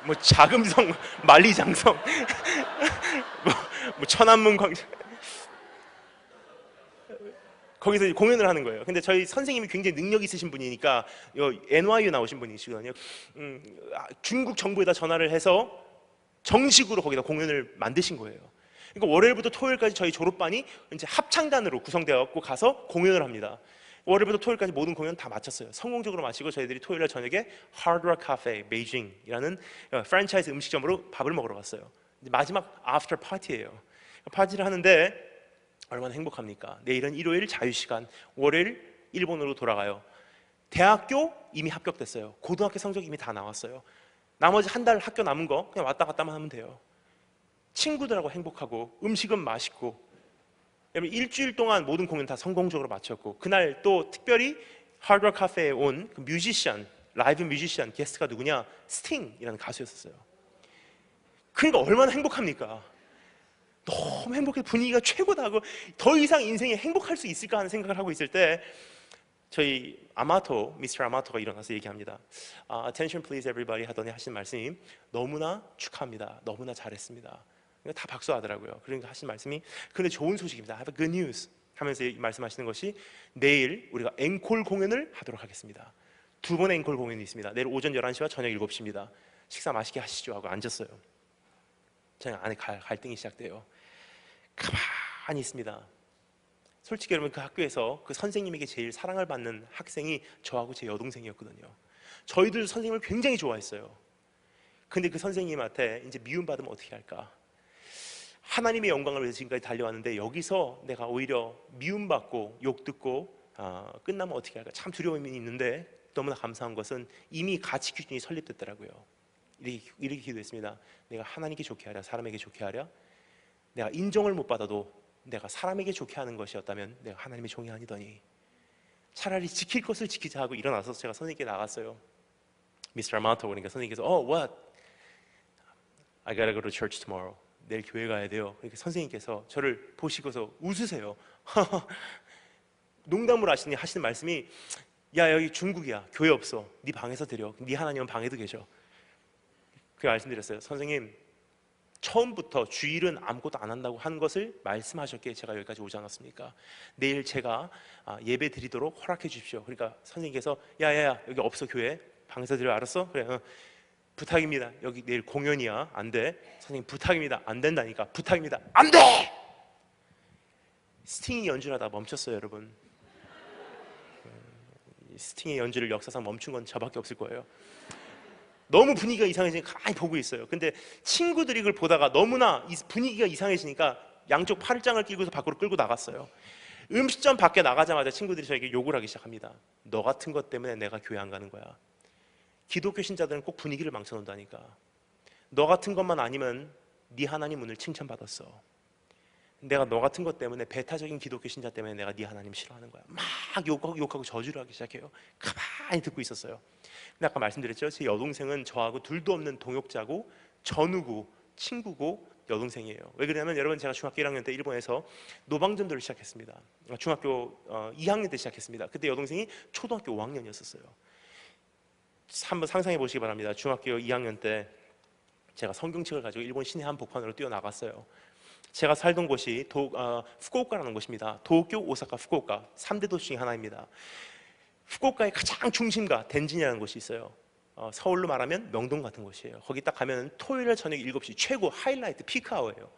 뭐 자금성, 만리장성, 뭐 천안문 광장 거기서 공연을 하는 거예요. 근데 저희 선생님이 굉장히 능력 있으신 분이니까 NYU 나오신 분이시거든요. 중국 정부에다 전화를 해서 정식으로 거기다 공연을 만드신 거예요. 그러니까 월요일부터 토요일까지 저희 졸업반이 이제 합창단으로 구성되어 갖고 가서 공연을 합니다. 월요일부터 토요일까지 모든 공연 다 마쳤어요. 성공적으로 마치고 저희들이 토요일날 저녁에 Hard Rock Cafe 베이징이라는 프랜차이즈 음식점으로 밥을 먹으러 갔어요. 마지막 아프터 파티예요. 파티를 하는데 얼마나 행복합니까? 내일은 일요일 자유시간, 월요일 일본으로 돌아가요. 대학교 이미 합격됐어요. 고등학교 성적 이미 다 나왔어요. 나머지 한 달 학교 남은 거 그냥 왔다 갔다만 하면 돼요. 친구들하고 행복하고 음식은 맛있고, 여러분 일주일 동안 모든 공연 다 성공적으로 마쳤고, 그날 또 특별히 하드락 카페에 온 그 뮤지션, 라이브 뮤지션 게스트가 누구냐? 스팅이라는 가수였었어요. 그러니까 얼마나 행복합니까? 너무 행복해. 분위기가 최고다 하고 더 이상 인생에 행복할 수 있을까 하는 생각을 하고 있을 때 저희 미스터 아마토가 일어나서 얘기합니다. Attention please everybody 하더니 하신 말씀이 너무나 축하합니다. 너무나 잘했습니다. 그러니까 다 박수하더라고요. 그러니까 하신 말씀이 근데 좋은 소식입니다. Have a good news 하면서 말씀하시는 것이 내일 우리가 앵콜 공연을 하도록 하겠습니다. 두 번의 앵콜 공연이 있습니다. 내일 오전 11시와 저녁 7시입니다. 식사 맛있게 하시죠 하고 앉았어요. 제 안에 갈등이 시작돼요. 가만히 있습니다. 솔직히 여러분 그 학교에서 그 선생님에게 제일 사랑을 받는 학생이 저하고 제 여동생이었거든요. 저희들 선생님을 굉장히 좋아했어요. 근데 그 선생님한테 이제 미움받으면 어떻게 할까? 하나님의 영광을 위해서 지금까지 달려왔는데 여기서 내가 오히려 미움받고 욕 듣고 끝나면 어떻게 할까? 참 두려움이 있는데 너무나 감사한 것은 이미 가치 기준이 설립됐더라고요. 이렇게 기도했습니다. 내가 하나님께 좋게 하랴 사람에게 좋게 하랴. 내가 인정을 못 받아도 내가 사람에게 좋게 하는 것이었다면 내가 하나님의 종이 아니더니 차라리 지킬 것을 지키자 하고 일어나서 제가 선생님께 나갔어요. Mr. Amato 그러니까 선생님께서 what? I gotta go to church tomorrow. 내일 교회 가야 돼요. 그러니까 선생님께서 저를 보시고서 웃으세요. 농담으로 하시는 말씀이 야 여기 중국이야. 교회 없어. 네 방에서 드려. 네 하나님은 방에도 계셔. 그 말씀드렸어요. 선생님 처음부터 주일은 아무것도 안 한다고 한 것을 말씀하셨기에 제가 여기까지 오지 않았습니까? 내일 제가 예배 드리도록 허락해 주십시오. 그러니까 선생님께서 야야야 여기 없어 교회 방에서 드려. 알았어? 그래 부탁입니다. 여기 내일 공연이야. 안 돼. 선생님 부탁입니다. 안 된다니까. 부탁입니다. 안 돼! 스팅이 연주하다 멈췄어요 여러분. 스팅의 연주를 역사상 멈춘 건 저밖에 없을 거예요. 너무 분위기가 이상해지니까 가만히 보고 있어요. 근데 친구들이 그걸 보다가 너무나 분위기가 이상해지니까 양쪽 팔짱을 끼고서 밖으로 끌고 나갔어요. 음식점 밖에 나가자마자 친구들이 저에게 욕을 하기 시작합니다. 너 같은 것 때문에 내가 교회 안 가는 거야. 기독교 신자들은 꼭 분위기를 망쳐놓는다니까. 너 같은 것만 아니면 네 하나님 오늘 칭찬받았어. 내가 너 같은 것 때문에 배타적인 기독교 신자 때문에 내가 네 하나님 싫어하는 거야. 막 욕하고 저주를 하기 시작해요. 가만히 듣고 있었어요. 근데 아까 말씀드렸죠. 제 여동생은 저하고 둘도 없는 동역자고 전우고 친구고 여동생이에요. 왜 그러냐면 여러분 제가 중학교 1학년 때 일본에서 노방전도를 시작했습니다. 중학교 2학년 때 시작했습니다. 그때 여동생이 초등학교 5학년이었어요. 한번 상상해 보시기 바랍니다. 중학교 2학년 때 제가 성경책을 가지고 일본 시내 한복판으로 뛰어나갔어요. 제가 살던 곳이 후쿠오카라는 곳입니다. 도쿄, 오사카, 후쿠오카 3대 도시 중에 하나입니다. 후쿠오카의 가장 중심가 덴진이라는 곳이 있어요. 서울로 말하면 명동 같은 곳이에요. 거기 딱 가면 토요일 저녁 7시 최고 하이라이트 피크아워예요.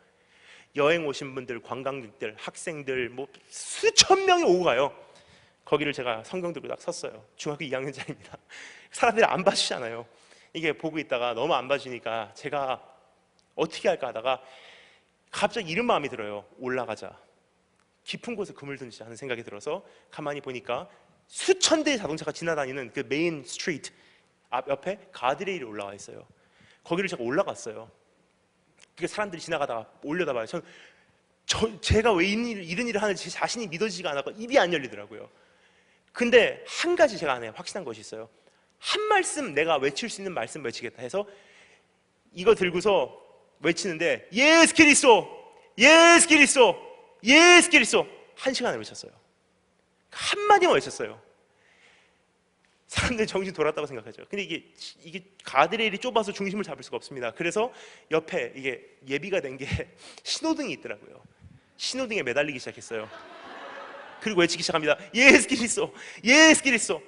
여행 오신 분들, 관광객들, 학생들 뭐 수천 명이 오고 가요. 거기를 제가 성경 들고 딱 섰어요. 중학교 2학년짜리입니다. 사람들이 안 봐주잖아요. 이게 보고 있다가 너무 안 봐주니까 제가 어떻게 할까 하다가 갑자기 이런 마음이 들어요. 올라가자. 깊은 곳에 그물 든지 하는 생각이 들어서 가만히 보니까 수천 대의 자동차가 지나다니는 그 메인 스트리트 앞 옆에 가드레일이 올라와 있어요. 거기를 제가 올라갔어요. 그게 사람들이 지나가다가 올려다봐요. 제가 왜 이런 일을 하는지 제 자신이 믿어지지가 않았고 입이 안 열리더라고요. 근데 한 가지 제가 안에 확신한 것이 있어요. 한 말씀, 내가 외칠 수 있는 말씀 외치겠다 해서 이거 들고서 외치는데 예수 그리스도, 예수 그리스도, 예수 그리스도 1시간을 외쳤어요. 한마디만 외쳤어요. 사람들이 정신 돌았다고 생각하죠. 근데 이게 가드레일이 좁아서 중심을 잡을 수가 없습니다. 그래서 옆에 이게 예비가 된 게 신호등이 있더라고요. 신호등에 매달리기 시작했어요. 그리고 외치기 시작합니다. 예수 그리스도, 예수 그리스도.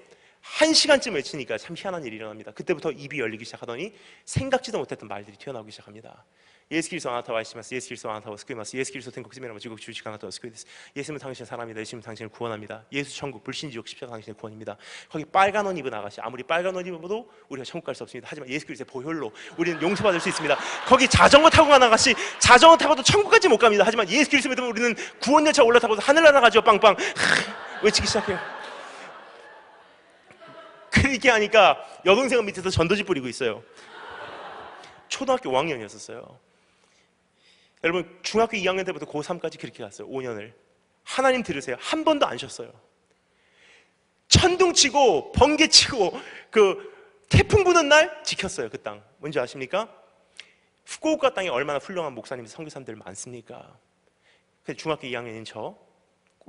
1시간쯤 외치니까 참 희한한 일이 일어납니다. 그때부터 입이 열리기 시작하더니 생각지도 못했던 말들이 튀어나오기 시작합니다. 예수 그리스도 아나타와 이시마스, 예수 그리스도 아나타와 스크이마스, 예수 그리스도 텐국 스미라마 지국 주식 아나타와 스크이데스. 예수님은 당신의 사람이다. 예수님은 당신을 구원합니다. 예수 천국, 불신지옥, 십자가 당신의 구원입니다. 거기 빨간 옷 입은 아가씨, 아무리 빨간 옷 입어도 우리가 천국 갈 수 없습니다. 하지만 예수 그리스도의 보혈로 우리는 용서받을 수 있습니다. 거기 자전거 타고 간 아가씨, 자전거 타고도 천국까지 못 갑니다. 하지만 예수 그리스도 믿으면 우리는 구원열차 올라타고도 하늘나라 가죠. 빵빵. 외치기 시작해요. 그렇게 하니까 여동생은 밑에서 전도지 뿌리고 있어요. 초등학교 5학년이었어요. 여러분, 중학교 2학년 때부터 고3까지 그렇게 갔어요. 5년을. 하나님 들으세요. 한 번도 안 쉬었어요. 천둥치고 번개치고 그 태풍 부는 날 지켰어요. 그 땅 뭔지 아십니까? 후쿠오카 땅에 얼마나 훌륭한 목사님, 선교사님들 많습니까? 근데 중학교 2학년인 저,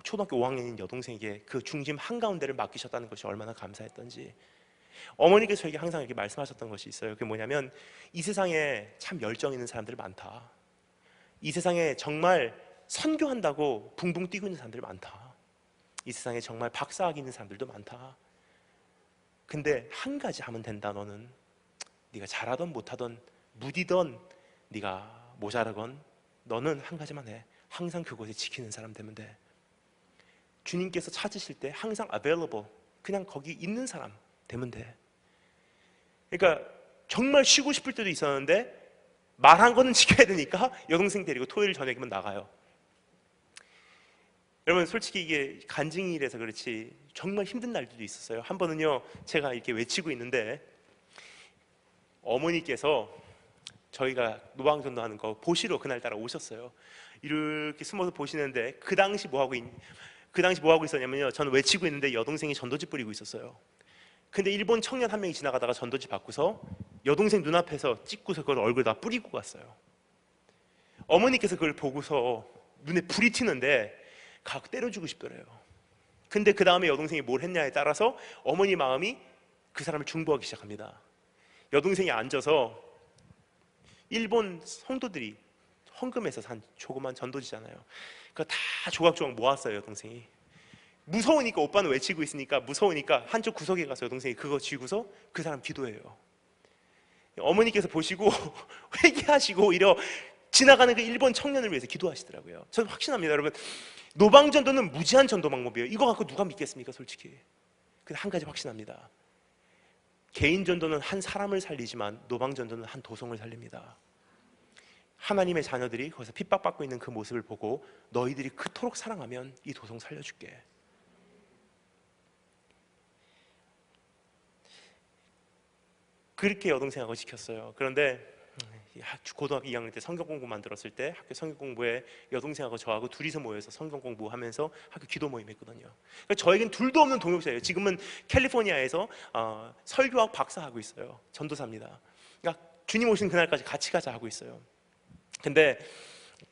초등학교 5학년인 여동생에게 그 중심 한가운데를 맡기셨다는 것이 얼마나 감사했던지. 어머니께서 저에게 항상 이렇게 말씀하셨던 것이 있어요. 그게 뭐냐면, 이 세상에 참 열정 있는 사람들이 많다. 이 세상에 정말 선교한다고 붕붕 뛰고 있는 사람들이 많다. 이 세상에 정말 박사학위 있는 사람들도 많다. 근데 한 가지 하면 된다. 너는 네가 잘하던 못하던 무디던 네가 모자라건 너는 한 가지만 해. 항상 그곳에 지키는 사람 되면 돼. 주님께서 찾으실 때 항상 available, 그냥 거기 있는 사람 되면 돼. 그러니까 정말 쉬고 싶을 때도 있었는데 말한 거는 지켜야 되니까 여동생 데리고 토요일 저녁이면 나가요. 여러분, 솔직히 이게 간증일에서 그렇지 정말 힘든 날들도 있었어요. 한 번은요, 제가 이렇게 외치고 있는데 어머니께서 저희가 노방전도하는 거 보시러 그날따라 오셨어요. 이렇게 숨어서 보시는데 그 당시 뭐 하고 있었냐면요, 저는 외치고 있는데 여동생이 전도지 뿌리고 있었어요. 근데 일본 청년 한 명이 지나가다가 전도지 받고서 여동생 눈앞에서 찍고서 그걸 얼굴에다 뿌리고 갔어요. 어머니께서 그걸 보고서 눈에 불이 튀는데 각 때려주고 싶더래요. 근데 그 다음에 여동생이 뭘 했냐에 따라서 어머니 마음이 그 사람을 중보하기 시작합니다. 여동생이 앉아서 일본 성도들이 헌금해서 산 조그만 전도지잖아요. 그거 다 조각조각 모았어요. 여동생이 무서우니까, 오빠는 외치고 있으니까 무서우니까 한쪽 구석에 가서 여동생이 그거 쥐고서 그 사람 기도해요. 어머니께서 보시고 회개하시고 이러 지나가는 그 일본 청년을 위해서 기도하시더라고요. 저는 확신합니다. 여러분, 노방전도는 무지한 전도 방법이에요. 이거 갖고 누가 믿겠습니까, 솔직히. 근데 한 가지 확신합니다. 개인 전도는 한 사람을 살리지만 노방전도는 한 도성을 살립니다. 하나님의 자녀들이 거기서 핍박받고 있는 그 모습을 보고 너희들이 그토록 사랑하면 이 도성 살려줄게. 그렇게 여동생하고 지켰어요. 그런데 고등학교 2학년 때 성경 공부만 들었을 때 학교 성경 공부에 여동생하고 저하고 둘이서 모여서 성경 공부하면서 학교 기도 모임 했거든요. 그러니까 저에겐 둘도 없는 동역자예요. 지금은 캘리포니아에서 설교학 박사하고 있어요. 전도사입니다. 그러니까 주님 오신 그날까지 같이 가자 하고 있어요. 근데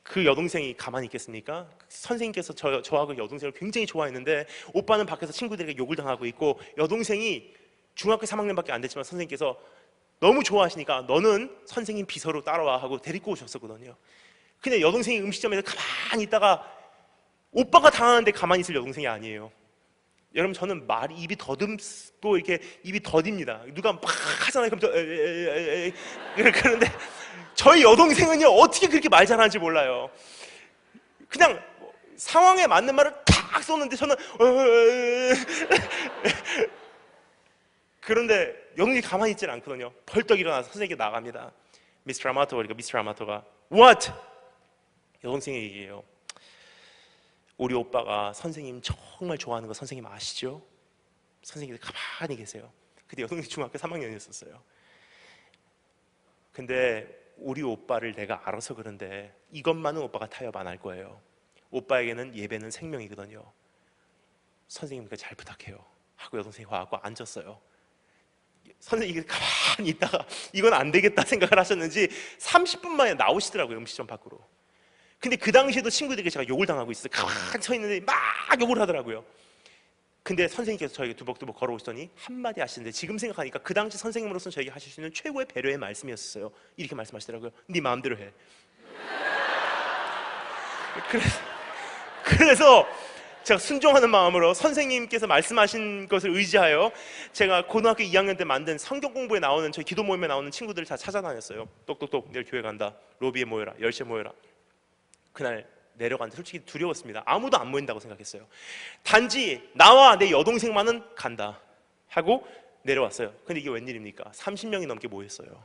그 여동생이 가만히 있겠습니까? 선생님께서 저하고 여동생을 굉장히 좋아했는데 오빠는 밖에서 친구들에게 욕을 당하고 있고, 여동생이 중학교 3학년밖에 안 됐지만 선생님께서 너무 좋아하시니까 너는 선생님 비서로 따라와 하고 데리고 오셨었거든요. 근데 여동생이 음식점에서 가만히 있다가 오빠가 당하는데 가만히 있을 여동생이 아니에요. 여러분, 저는 말이 입이 더듬고 이렇게 입이 더딥니다. 누가 막 하잖아요. 그럼 그러는데 저희 여동생은요, 어떻게 그렇게 말 잘하는지 몰라요. 그냥 상황에 맞는 말을 탁 쏘는데 저는 그런데 여동생이 가만히 있질 않거든요. 벌떡 일어나서 선생님께 나갑니다. 미스터 아마토가, 그러니까 미스터 아마토가 What? 여동생이 얘기해요. 우리 오빠가 선생님 정말 좋아하는 거 선생님 아시죠? 선생님이 가만히 계세요. 그때 여동생 중학교 3학년이었어요. 근데 우리 오빠를 내가 알아서 그런데 이것만은 오빠가 타협 안 할 거예요. 오빠에게는 예배는 생명이거든요. 선생님께 잘 부탁해요 하고 여동생이 와갖고 앉았어요. 선생님이 가만히 있다가 이건 안 되겠다 생각을 하셨는지 30분 만에 나오시더라고요, 음식점 밖으로. 근데 그 당시에도 친구들에게 제가 욕을 당하고 있어요. 가만히 서 있는데 막 욕을 하더라고요. 근데 선생님께서 저에게 두벅두벅 걸어오시더니 한마디 하시는데 지금 생각하니까 그 당시 선생님으로서는 저에게 하실 수 있는 최고의 배려의 말씀이었어요. 이렇게 말씀하시더라고요. 네 마음대로 해. 그래서 제가 순종하는 마음으로 선생님께서 말씀하신 것을 의지하여 제가 고등학교 2학년 때 만든 성경 공부에 나오는 저희 기도 모임에 나오는 친구들을 다 찾아다녔어요. 똑똑똑 내일 교회 간다. 로비에 모여라. 10시에 모여라. 그날 내려갔는데 솔직히 두려웠습니다. 아무도 안 모인다고 생각했어요. 단지 나와 내 여동생만은 간다 하고 내려왔어요. 근데 이게 웬일입니까? 30명이 넘게 모였어요.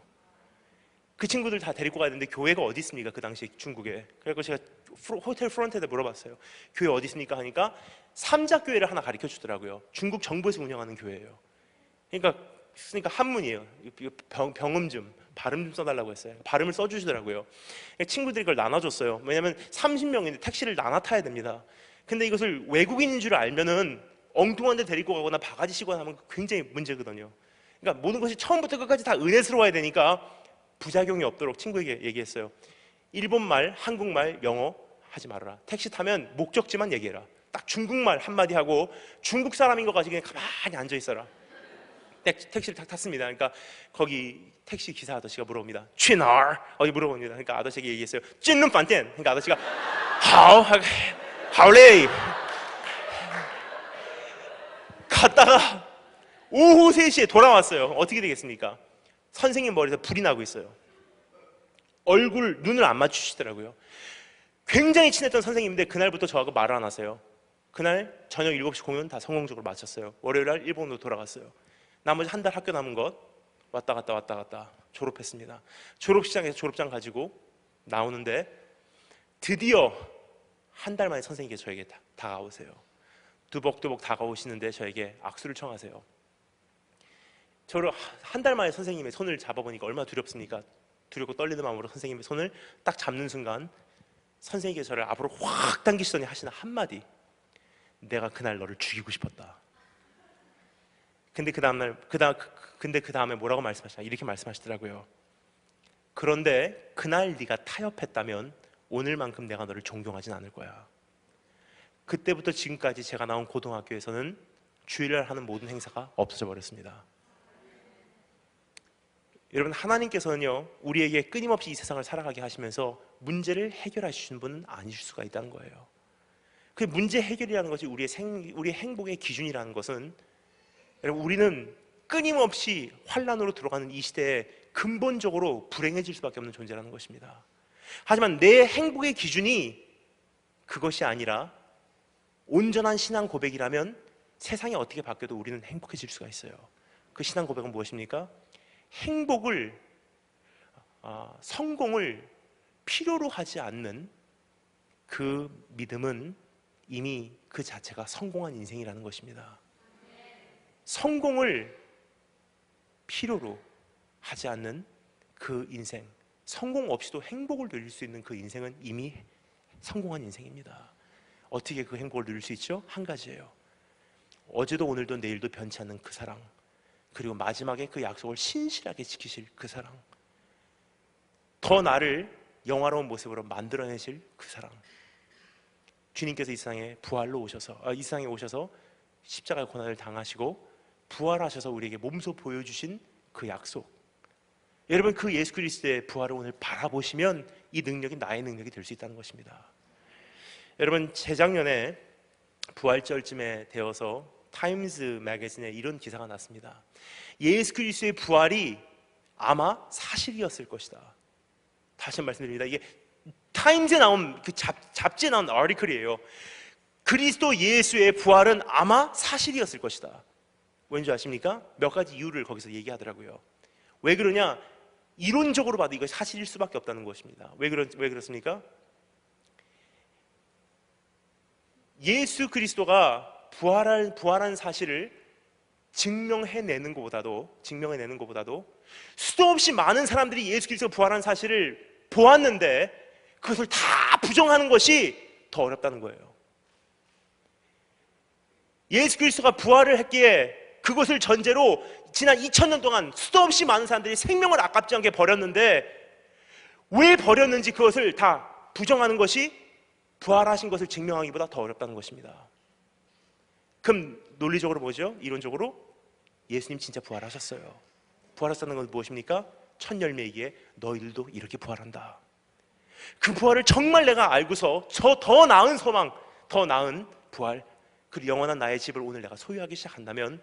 그 친구들 다 데리고 가야 되는데 교회가 어디 있습니까? 그 당시 중국에. 그래서 제가 호텔 프런트에다 물어봤어요. 교회 어디 있습니까? 하니까 삼자교회를 하나 가르쳐 주더라고요. 중국 정부에서 운영하는 교회예요. 그러니까 한문이에요. 병음 좀 발음 좀 써달라고 했어요. 발음을 써주시더라고요. 친구들이 그걸 나눠줬어요. 왜냐하면 30명인데 택시를 나눠 타야 됩니다. 근데 이것을 외국인인 줄 알면은 엉뚱한 데 데리고 가거나 바가지 씌거나 하면 굉장히 문제거든요. 그러니까 모든 것이 처음부터 끝까지 다 은혜스러워야 되니까 부작용이 없도록 친구에게 얘기했어요. 일본말, 한국말, 영어 하지 말아라. 택시 타면 목적지만 얘기해라. 딱 중국말 한마디 하고 중국 사람인 거 가지고 그냥 가만히 앉아 있어라. 택시를 딱 탔습니다. 그러니까 거기 택시 기사 아저씨가 물어봅니다. 취나얼 어디 물어봅니다. 그러니까 아저씨에게 얘기했어요. 찐눈 반텐. 그러니까 아저씨가 하오레이 갔다가 오후 3시에 돌아왔어요. 어떻게 되겠습니까? 선생님 머리에서 불이 나고 있어요. 눈을 안 맞추시더라고요. 굉장히 친했던 선생님인데 그날부터 저하고 말을 안 하세요. 그날 저녁 7시 공연 다 성공적으로 마쳤어요. 월요일날 일본으로 돌아갔어요. 나머지 한 달 학교 남은 것 왔다 갔다 졸업했습니다. 졸업시장에서 졸업장 가지고 나오는데 드디어 한 달 만에 선생님께서 저에게 다가오세요. 두벅두벅 다가오시는데 저에게 악수를 청하세요. 저를 한 달 만에 선생님의 손을 잡아보니까 얼마나 두렵습니까? 두렵고 떨리는 마음으로 선생님의 손을 딱 잡는 순간 선생님께서 저를 앞으로 확 당기시더니 하시는 한마디, 내가 그날 너를 죽이고 싶었다. 근데 그 다음에 뭐라고 말씀하시나? 이렇게 말씀하시더라고요. 그런데 그날 네가 타협했다면 오늘만큼 내가 너를 존경하진 않을 거야. 그때부터 지금까지 제가 나온 고등학교에서는 주일날 하는 모든 행사가 없어져 버렸습니다. 여러분, 하나님께서는요 우리에게 끊임없이 이 세상을 살아가게 하시면서 문제를 해결하시는 분은 아니실 수가 있다는 거예요. 그 문제 해결이라는 것이 우리의 행복의 기준이라는 것은, 여러분, 우리는 끊임없이 환란으로 들어가는 이 시대에 근본적으로 불행해질 수밖에 없는 존재라는 것입니다. 하지만 내 행복의 기준이 그것이 아니라 온전한 신앙 고백이라면 세상이 어떻게 바뀌어도 우리는 행복해질 수가 있어요. 그 신앙 고백은 무엇입니까? 성공을 필요로 하지 않는 그 믿음은 이미 그 자체가 성공한 인생이라는 것입니다. 성공을 필요로 하지 않는 그 인생, 성공 없이도 행복을 누릴 수 있는 그 인생은 이미 성공한 인생입니다. 어떻게 그 행복을 누릴 수 있죠? 한 가지예요. 어제도 오늘도 내일도 변치 않는 그 사랑, 그리고 마지막에 그 약속을 신실하게 지키실 그 사랑, 더 나를 영화로운 모습으로 만들어내실 그 사랑. 주님께서 이 세상에 오셔서 십자가의 고난을 당하시고 부활하셔서 우리에게 몸소 보여주신 그 약속, 여러분, 그 예수 그리스도의 부활을 오늘 바라보시면 이 능력이 나의 능력이 될 수 있다는 것입니다. 여러분, 재작년에 부활절쯤에 되어서 타임즈 매거진에 이런 기사가 났습니다. 예수 그리스도의 부활이 아마 사실이었을 것이다. 다시 한번 말씀드립니다. 이게 타임즈에 나온 그 잡지에 나온 아티클이에요. 그리스도 예수의 부활은 아마 사실이었을 것이다. 왠지 아십니까? 몇 가지 이유를 거기서 얘기하더라고요. 왜 그러냐? 이론적으로 봐도 이거 사실일 수밖에 없다는 것입니다. 왜 그렇습니까? 예수 그리스도가 부활한 사실을 증명해내는 것보다도 수도 없이 많은 사람들이 예수 그리스도가 부활한 사실을 보았는데 그것을 다 부정하는 것이 더 어렵다는 거예요. 예수 그리스도가 부활을 했기에 그것을 전제로 지난 2000년 동안 수도 없이 많은 사람들이 생명을 아깝지 않게 버렸는데, 왜 버렸는지 그것을 다 부정하는 것이 부활하신 것을 증명하기보다 더 어렵다는 것입니다. 그럼 논리적으로 뭐죠? 이론적으로 예수님 진짜 부활하셨어요. 부활하셨다는 건 무엇입니까? 첫 열매이기에 너희들도 이렇게 부활한다. 그 부활을 정말 내가 알고서 저 더 나은 소망, 더 나은 부활, 그 영원한 나의 집을 오늘 내가 소유하기 시작한다면,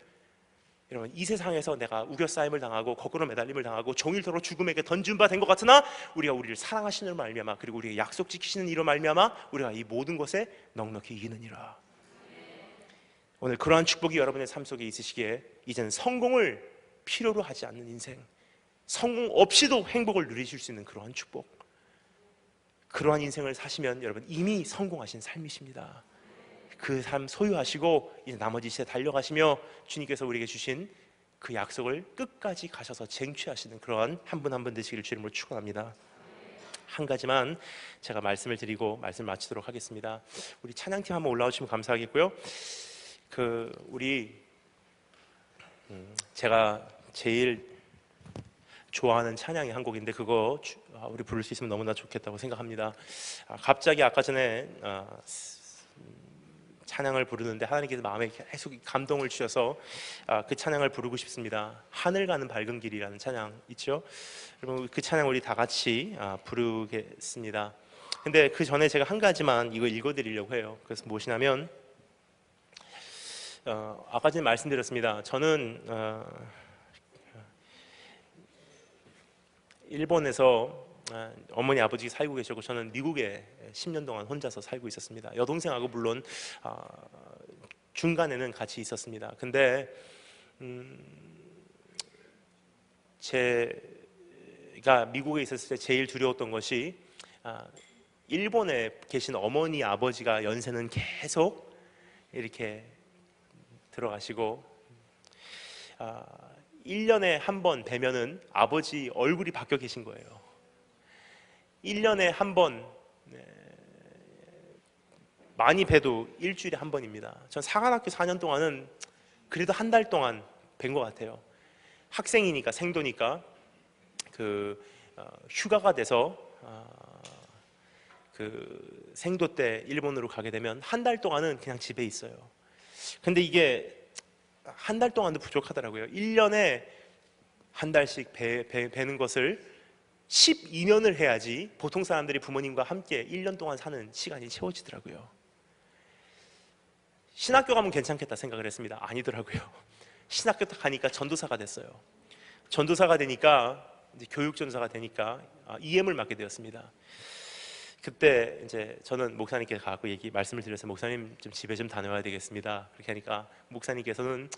여러분, 이 세상에서 내가 우겨싸임을 당하고 거꾸로 매달림을 당하고 종일토록 죽음에게 던진 바 된 것 같으나 우리가 우리를 사랑하시는 말미암아, 그리고 우리의 약속 지키시는 이로 말미암아 우리가 이 모든 것에 넉넉히 이기느니라. 오늘 그러한 축복이 여러분의 삶 속에 있으시기에 이제는 성공을 필요로 하지 않는 인생, 성공 없이도 행복을 누리실 수 있는 그러한 축복, 그러한 인생을 사시면 여러분 이미 성공하신 삶이십니다. 그 삶 소유하시고 이제 나머지 시대 달려가시며 주님께서 우리에게 주신 그 약속을 끝까지 가셔서 쟁취하시는 그러한 한 분 한 분 되시기를 주님으로 축원합니다. 한 가지만 제가 말씀을 드리고 말씀 마치도록 하겠습니다. 우리 찬양팀 한번 올라와 주시면 감사하겠고요. 제가 제일 좋아하는 찬양이 한 곡인데 그거 우리 부를 수 있으면 너무나 좋겠다고 생각합니다. 갑자기 아까 전에 찬양을 부르는데 하나님께서 마음에 계속 감동을 주셔서 그 찬양을 부르고 싶습니다. 하늘 가는 밝은 길이라는 찬양 있죠? 여러분, 그 찬양 우리 다 같이 부르겠습니다. 근데 그 전에 제가 한 가지만 이거 읽어드리려고 해요. 그래서 무엇이냐면 아까 전에 말씀드렸습니다. 저는 일본에서 어머니 아버지 살고 계셨고 저는 미국에 10년 동안 혼자서 살고 있었습니다. 여동생하고 물론 중간에는 같이 있었습니다. 근데 제가 미국에 있었을 때 제일 두려웠던 것이 일본에 계신 어머니 아버지가 연세는 계속 이렇게 들어가시고 1년에 한 번 뵈면은 아버지 얼굴이 바뀌어 계신 거예요. 1년에 한 번, 많이 뵈도 일주일에 한 번입니다. 전 사관학교 4년 동안은 그래도 한 달 동안 뵌 것 같아요. 학생이니까, 생도니까 휴가가 돼서 그 생도 때 일본으로 가게 되면 한 달 동안은 그냥 집에 있어요. 근데 이게 한 달 동안도 부족하더라고요. 1년에 한 달씩 뵈는 것을 12년을 해야지 보통 사람들이 부모님과 함께 1년 동안 사는 시간이 채워지더라고요. 신학교 가면 괜찮겠다 생각을 했습니다. 아니더라고요. 신학교 딱 가니까 전도사가 됐어요. 전도사가 되니까 이제 교육 전도사가 되니까 EM을 맡게 되었습니다. 그때 이제 저는 목사님께 가고 말씀을 드려서 목사님 좀 집에 좀 다녀와야 되겠습니다. 그렇게 하니까 목사님께서는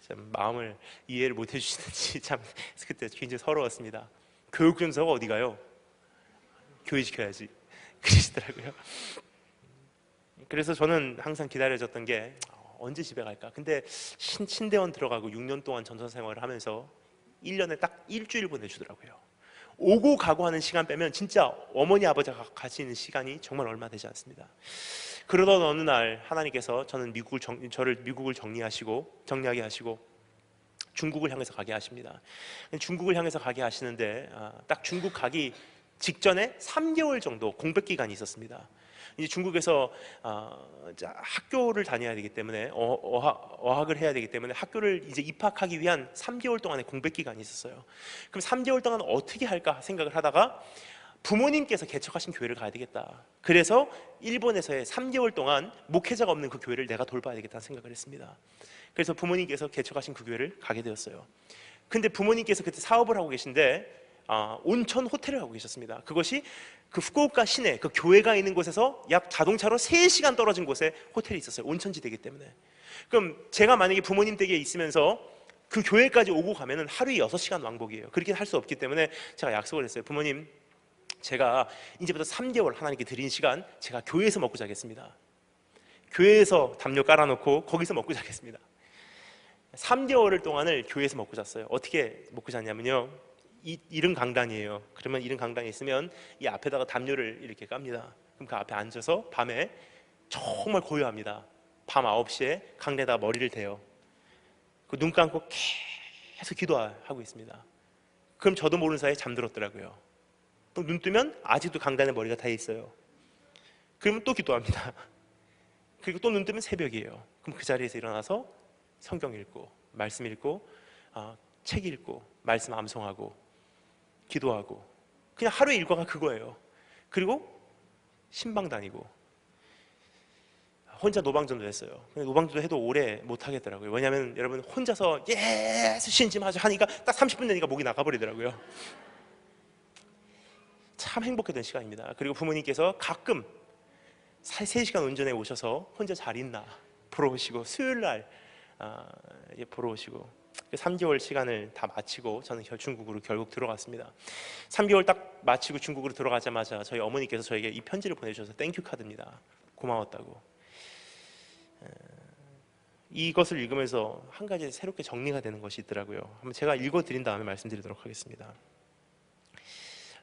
참 마음을 이해를 못 해주시는지 참 그때 굉장히 서러웠습니다. 교육 전도사가 어디 가요? 교회 지켜야지 그러시더라고요. 그래서 저는 항상 기다려졌던 게 언제 집에 갈까? 근데 신대원 들어가고 6년 동안 전도사 생활을 하면서 1년에 딱 일주일 보내주더라고요. 오고 가고 하는 시간 빼면 진짜 어머니 아버지가 같이 있는 시간이 정말 얼마 되지 않습니다. 그러던 어느 날 하나님께서 저를 미국을 정리하게 하시고 중국을 향해서 가게 하십니다. 중국을 향해서 가게 하시는데 딱 중국 가기 직전에 3개월 정도 공백 기간이 있었습니다. 이제 중국에서 학교를 다녀야 되기 때문에 어학을 해야 되기 때문에 학교를 이제 입학하기 위한 3개월 동안의 공백 기간이 있었어요. 그럼 3개월 동안 어떻게 할까 생각을 하다가 부모님께서 개척하신 교회를 가야 되겠다. 그래서 일본에서의 3개월 동안 목회자가 없는 그 교회를 내가 돌봐야 되겠다는 생각을 했습니다. 그래서 부모님께서 개척하신 그 교회를 가게 되었어요. 근데 부모님께서 그때 사업을 하고 계신데 온천 호텔을 하고 계셨습니다. 그것이 그 후쿠오카 시내 그 교회가 있는 곳에서 약 자동차로 3시간 떨어진 곳에 호텔이 있었어요. 온천지대이기 때문에. 그럼 제가 만약에 부모님 댁에 있으면서 그 교회까지 오고 가면은 하루에 6시간 왕복이에요. 그렇게 할 수 없기 때문에 제가 약속을 했어요. 부모님, 제가 이제부터 3개월 하나님께 드린 시간 제가 교회에서 먹고 자겠습니다. 교회에서 담요 깔아놓고 거기서 먹고 자겠습니다. 3개월 동안을 교회에서 먹고 잤어요. 어떻게 먹고 잤냐면요, 이른 강당이에요. 그러면 이른 강당에 있으면 이 앞에다가 담요를 이렇게 깝니다. 그럼 그 앞에 앉아서 밤에 정말 고요합니다. 밤 9시에 강대에다가 머리를 대요. 그 눈 감고 계속 기도하고 있습니다. 그럼 저도 모르는 사이에 잠들었더라고요. 또 눈 뜨면 아직도 강단에 머리가 닿아 있어요. 그러면 또 기도합니다. 그리고 또 눈 뜨면 새벽이에요. 그럼 그 자리에서 일어나서 성경 읽고, 말씀 읽고, 책 읽고, 말씀 암송하고, 기도하고, 그냥 하루의 일과가 그거예요. 그리고 신방 다니고, 혼자 노방전도 했어요. 노방전도 해도 오래 못 하겠더라고요. 왜냐하면 여러분, 혼자서 예수 신심하죠 하니까 딱 30분 되니까 목이 나가버리더라고요. 참 행복했던 시간입니다. 그리고 부모님께서 가끔 3시간 운전해 오셔서 혼자 잘 있나 보러 오시고, 수요일날 보러 오시고, 3개월 시간을 다 마치고 저는 중국으로 결국 들어갔습니다. 3개월 딱 마치고 중국으로 들어가자마자 저희 어머니께서 저에게 이 편지를 보내주셔서 땡큐 카드입니다. 고마웠다고. 이것을 읽으면서 한 가지 새롭게 정리가 되는 것이 있더라고요. 한번 제가 읽어드린 다음에 말씀드리도록 하겠습니다.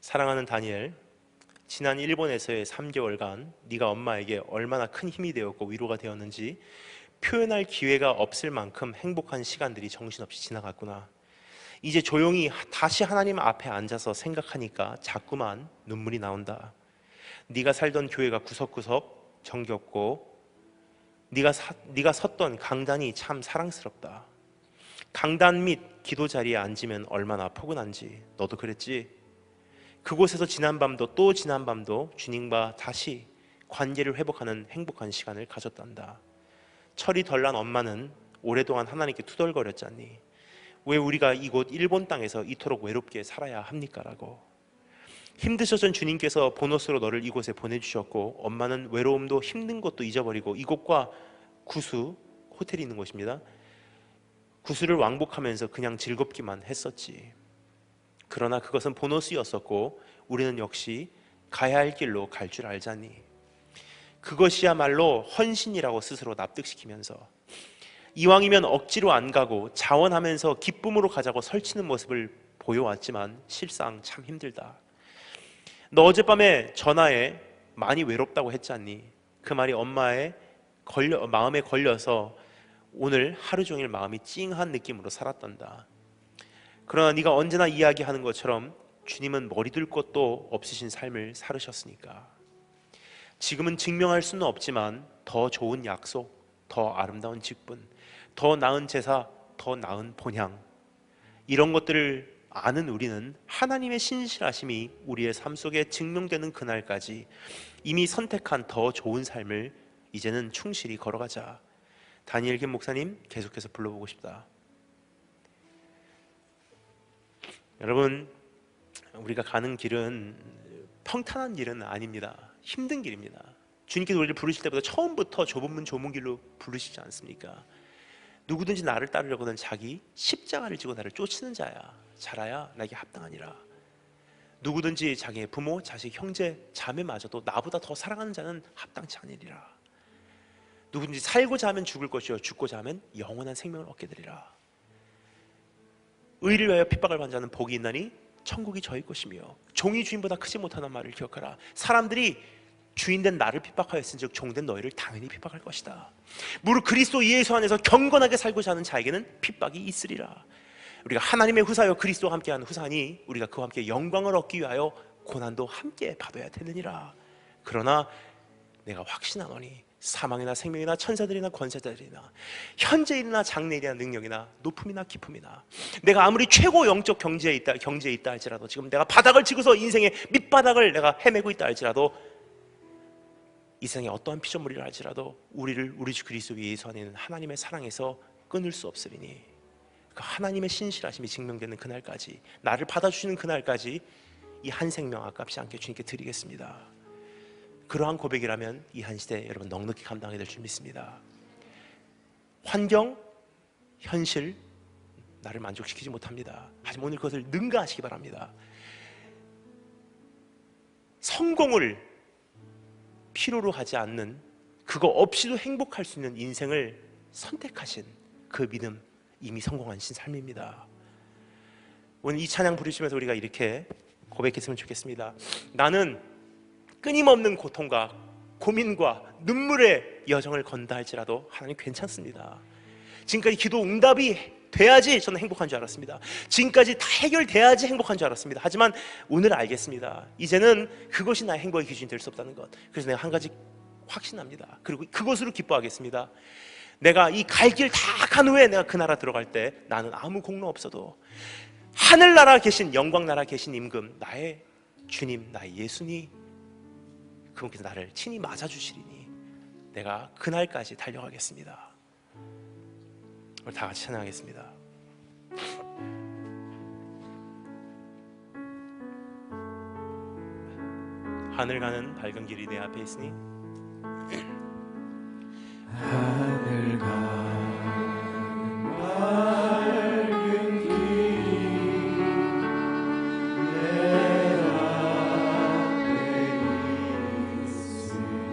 사랑하는 다니엘, 지난 일본에서의 3개월간 네가 엄마에게 얼마나 큰 힘이 되었고 위로가 되었는지 표현할 기회가 없을 만큼 행복한 시간들이 정신없이 지나갔구나. 이제 조용히 다시 하나님 앞에 앉아서 생각하니까 자꾸만 눈물이 나온다. 네가 살던 교회가 구석구석 정겹고 네가 섰던 강단이 참 사랑스럽다. 강단 및 기도 자리에 앉으면 얼마나 포근한지 너도 그랬지? 그곳에서 지난 밤도 또 지난 밤도 주님과 다시 관계를 회복하는 행복한 시간을 가졌단다. 철이 덜 난 엄마는 오랫동안 하나님께 투덜거렸잖니. 왜 우리가 이곳 일본 땅에서 이토록 외롭게 살아야 합니까? 라고. 힘드셨던 주님께서 보너스로 너를 이곳에 보내주셨고, 엄마는 외로움도 힘든 것도 잊어버리고 이곳과 구수, 호텔이 있는 곳입니다. 구수를 왕복하면서 그냥 즐겁기만 했었지. 그러나 그것은 보너스였었고 우리는 역시 가야 할 길로 갈 줄 알자니. 그것이야말로 헌신이라고 스스로 납득시키면서 이왕이면 억지로 안 가고 자원하면서 기쁨으로 가자고 설치는 모습을 보여왔지만 실상 참 힘들다. 너 어젯밤에 전화에 많이 외롭다고 했잖니. 그 말이 엄마의 마음에 걸려서 오늘 하루 종일 마음이 찡한 느낌으로 살았단다. 그러나 네가 언제나 이야기하는 것처럼 주님은 머리 둘 것도 없으신 삶을 살으셨으니까. 지금은 증명할 수는 없지만 더 좋은 약속, 더 아름다운 직분, 더 나은 제사, 더 나은 본향, 이런 것들을 아는 우리는 하나님의 신실하심이 우리의 삶 속에 증명되는 그날까지 이미 선택한 더 좋은 삶을 이제는 충실히 걸어가자. 다니엘 김 목사님, 계속해서 불러보고 싶다. 여러분, 우리가 가는 길은 평탄한 길은 아닙니다. 힘든 길입니다. 주님께서 우리를 부르실 때보다 처음부터 좁은 문 좁은 길로 부르시지 않습니까? 누구든지 나를 따르려거든 자기 십자가를 지고 나를 쫓는 자야 자라야 나에게 합당하니라. 누구든지 자기의 부모, 자식, 형제, 자매마저도 나보다 더 사랑하는 자는 합당치 않으리라. 누구든지 살고자 하면 죽을 것이요 죽고자 하면 영원한 생명을 얻게 되리라. 의를 위하여 핍박을 받는 자는 복이 있나니 천국이 저희 것이며 종이 주인보다 크지 못하는 말을 기억하라. 사람들이 주인된 나를 핍박하였은즉 종된 너희를 당연히 핍박할 것이다. 무릇 그리스도 예수 안에서 경건하게 살고자 하는 자에게는 핍박이 있으리라. 우리가 하나님의 후사여 그리스도와 함께하는 후사니 우리가 그와 함께 영광을 얻기 위하여 고난도 함께 받아야 되느니라. 그러나 내가 확신하노니 사망이나 생명이나 천사들이나 권세자들이나 현재일이나 장래일이나 능력이나 높음이나 깊음이나 내가 아무리 최고 영적 경지에 있다 할지라도, 지금 내가 바닥을 치고서 인생의 밑바닥을 내가 헤매고 있다 할지라도, 이 세상에 어떠한 피조물이라 할지라도 우리를 우리 주 그리스도 예수 안에 있는 하나님의 사랑에서 끊을 수 없으리니, 그 하나님의 신실하심이 증명되는 그날까지, 나를 받아주시는 그날까지 이 한 생명 아깝지 않게 주님께 드리겠습니다. 그러한 고백이라면 이 한 시대 여러분 넉넉히 감당하게 될 줄 믿습니다. 환경, 현실 나를 만족시키지 못합니다. 하지만 오늘 그것을 능가하시기 바랍니다. 성공을 필요로 하지 않는 그거 없이도 행복할 수 있는 인생을 선택하신 그 믿음, 이미 성공하신 삶입니다. 오늘 이 찬양 부르시면서 우리가 이렇게 고백했으면 좋겠습니다. 나는 끊임없는 고통과 고민과 눈물의 여정을 건다 할지라도 하나님 괜찮습니다. 지금까지 기도 응답이 돼야지 저는 행복한 줄 알았습니다. 지금까지 다 해결돼야지 행복한 줄 알았습니다. 하지만 오늘 알겠습니다. 이제는 그것이 나의 행복의 기준이 될 수 없다는 것. 그래서 내가 한 가지 확신합니다. 그리고 그것으로 기뻐하겠습니다. 내가 이 갈 길 다 간 후에 내가 그 나라 들어갈 때 나는 아무 공로 없어도 하늘나라 계신, 영광나라 계신 임금, 나의 주님, 나의 예수님, 그분께서 나를 친히 맞아주시리니 내가 그날까지 달려가겠습니다. 오늘 다 같이 찬양하겠습니다. 하늘 가는 밝은 길이 내 앞에 있으니
하늘 가는 밝은 길이 내 앞에 있으니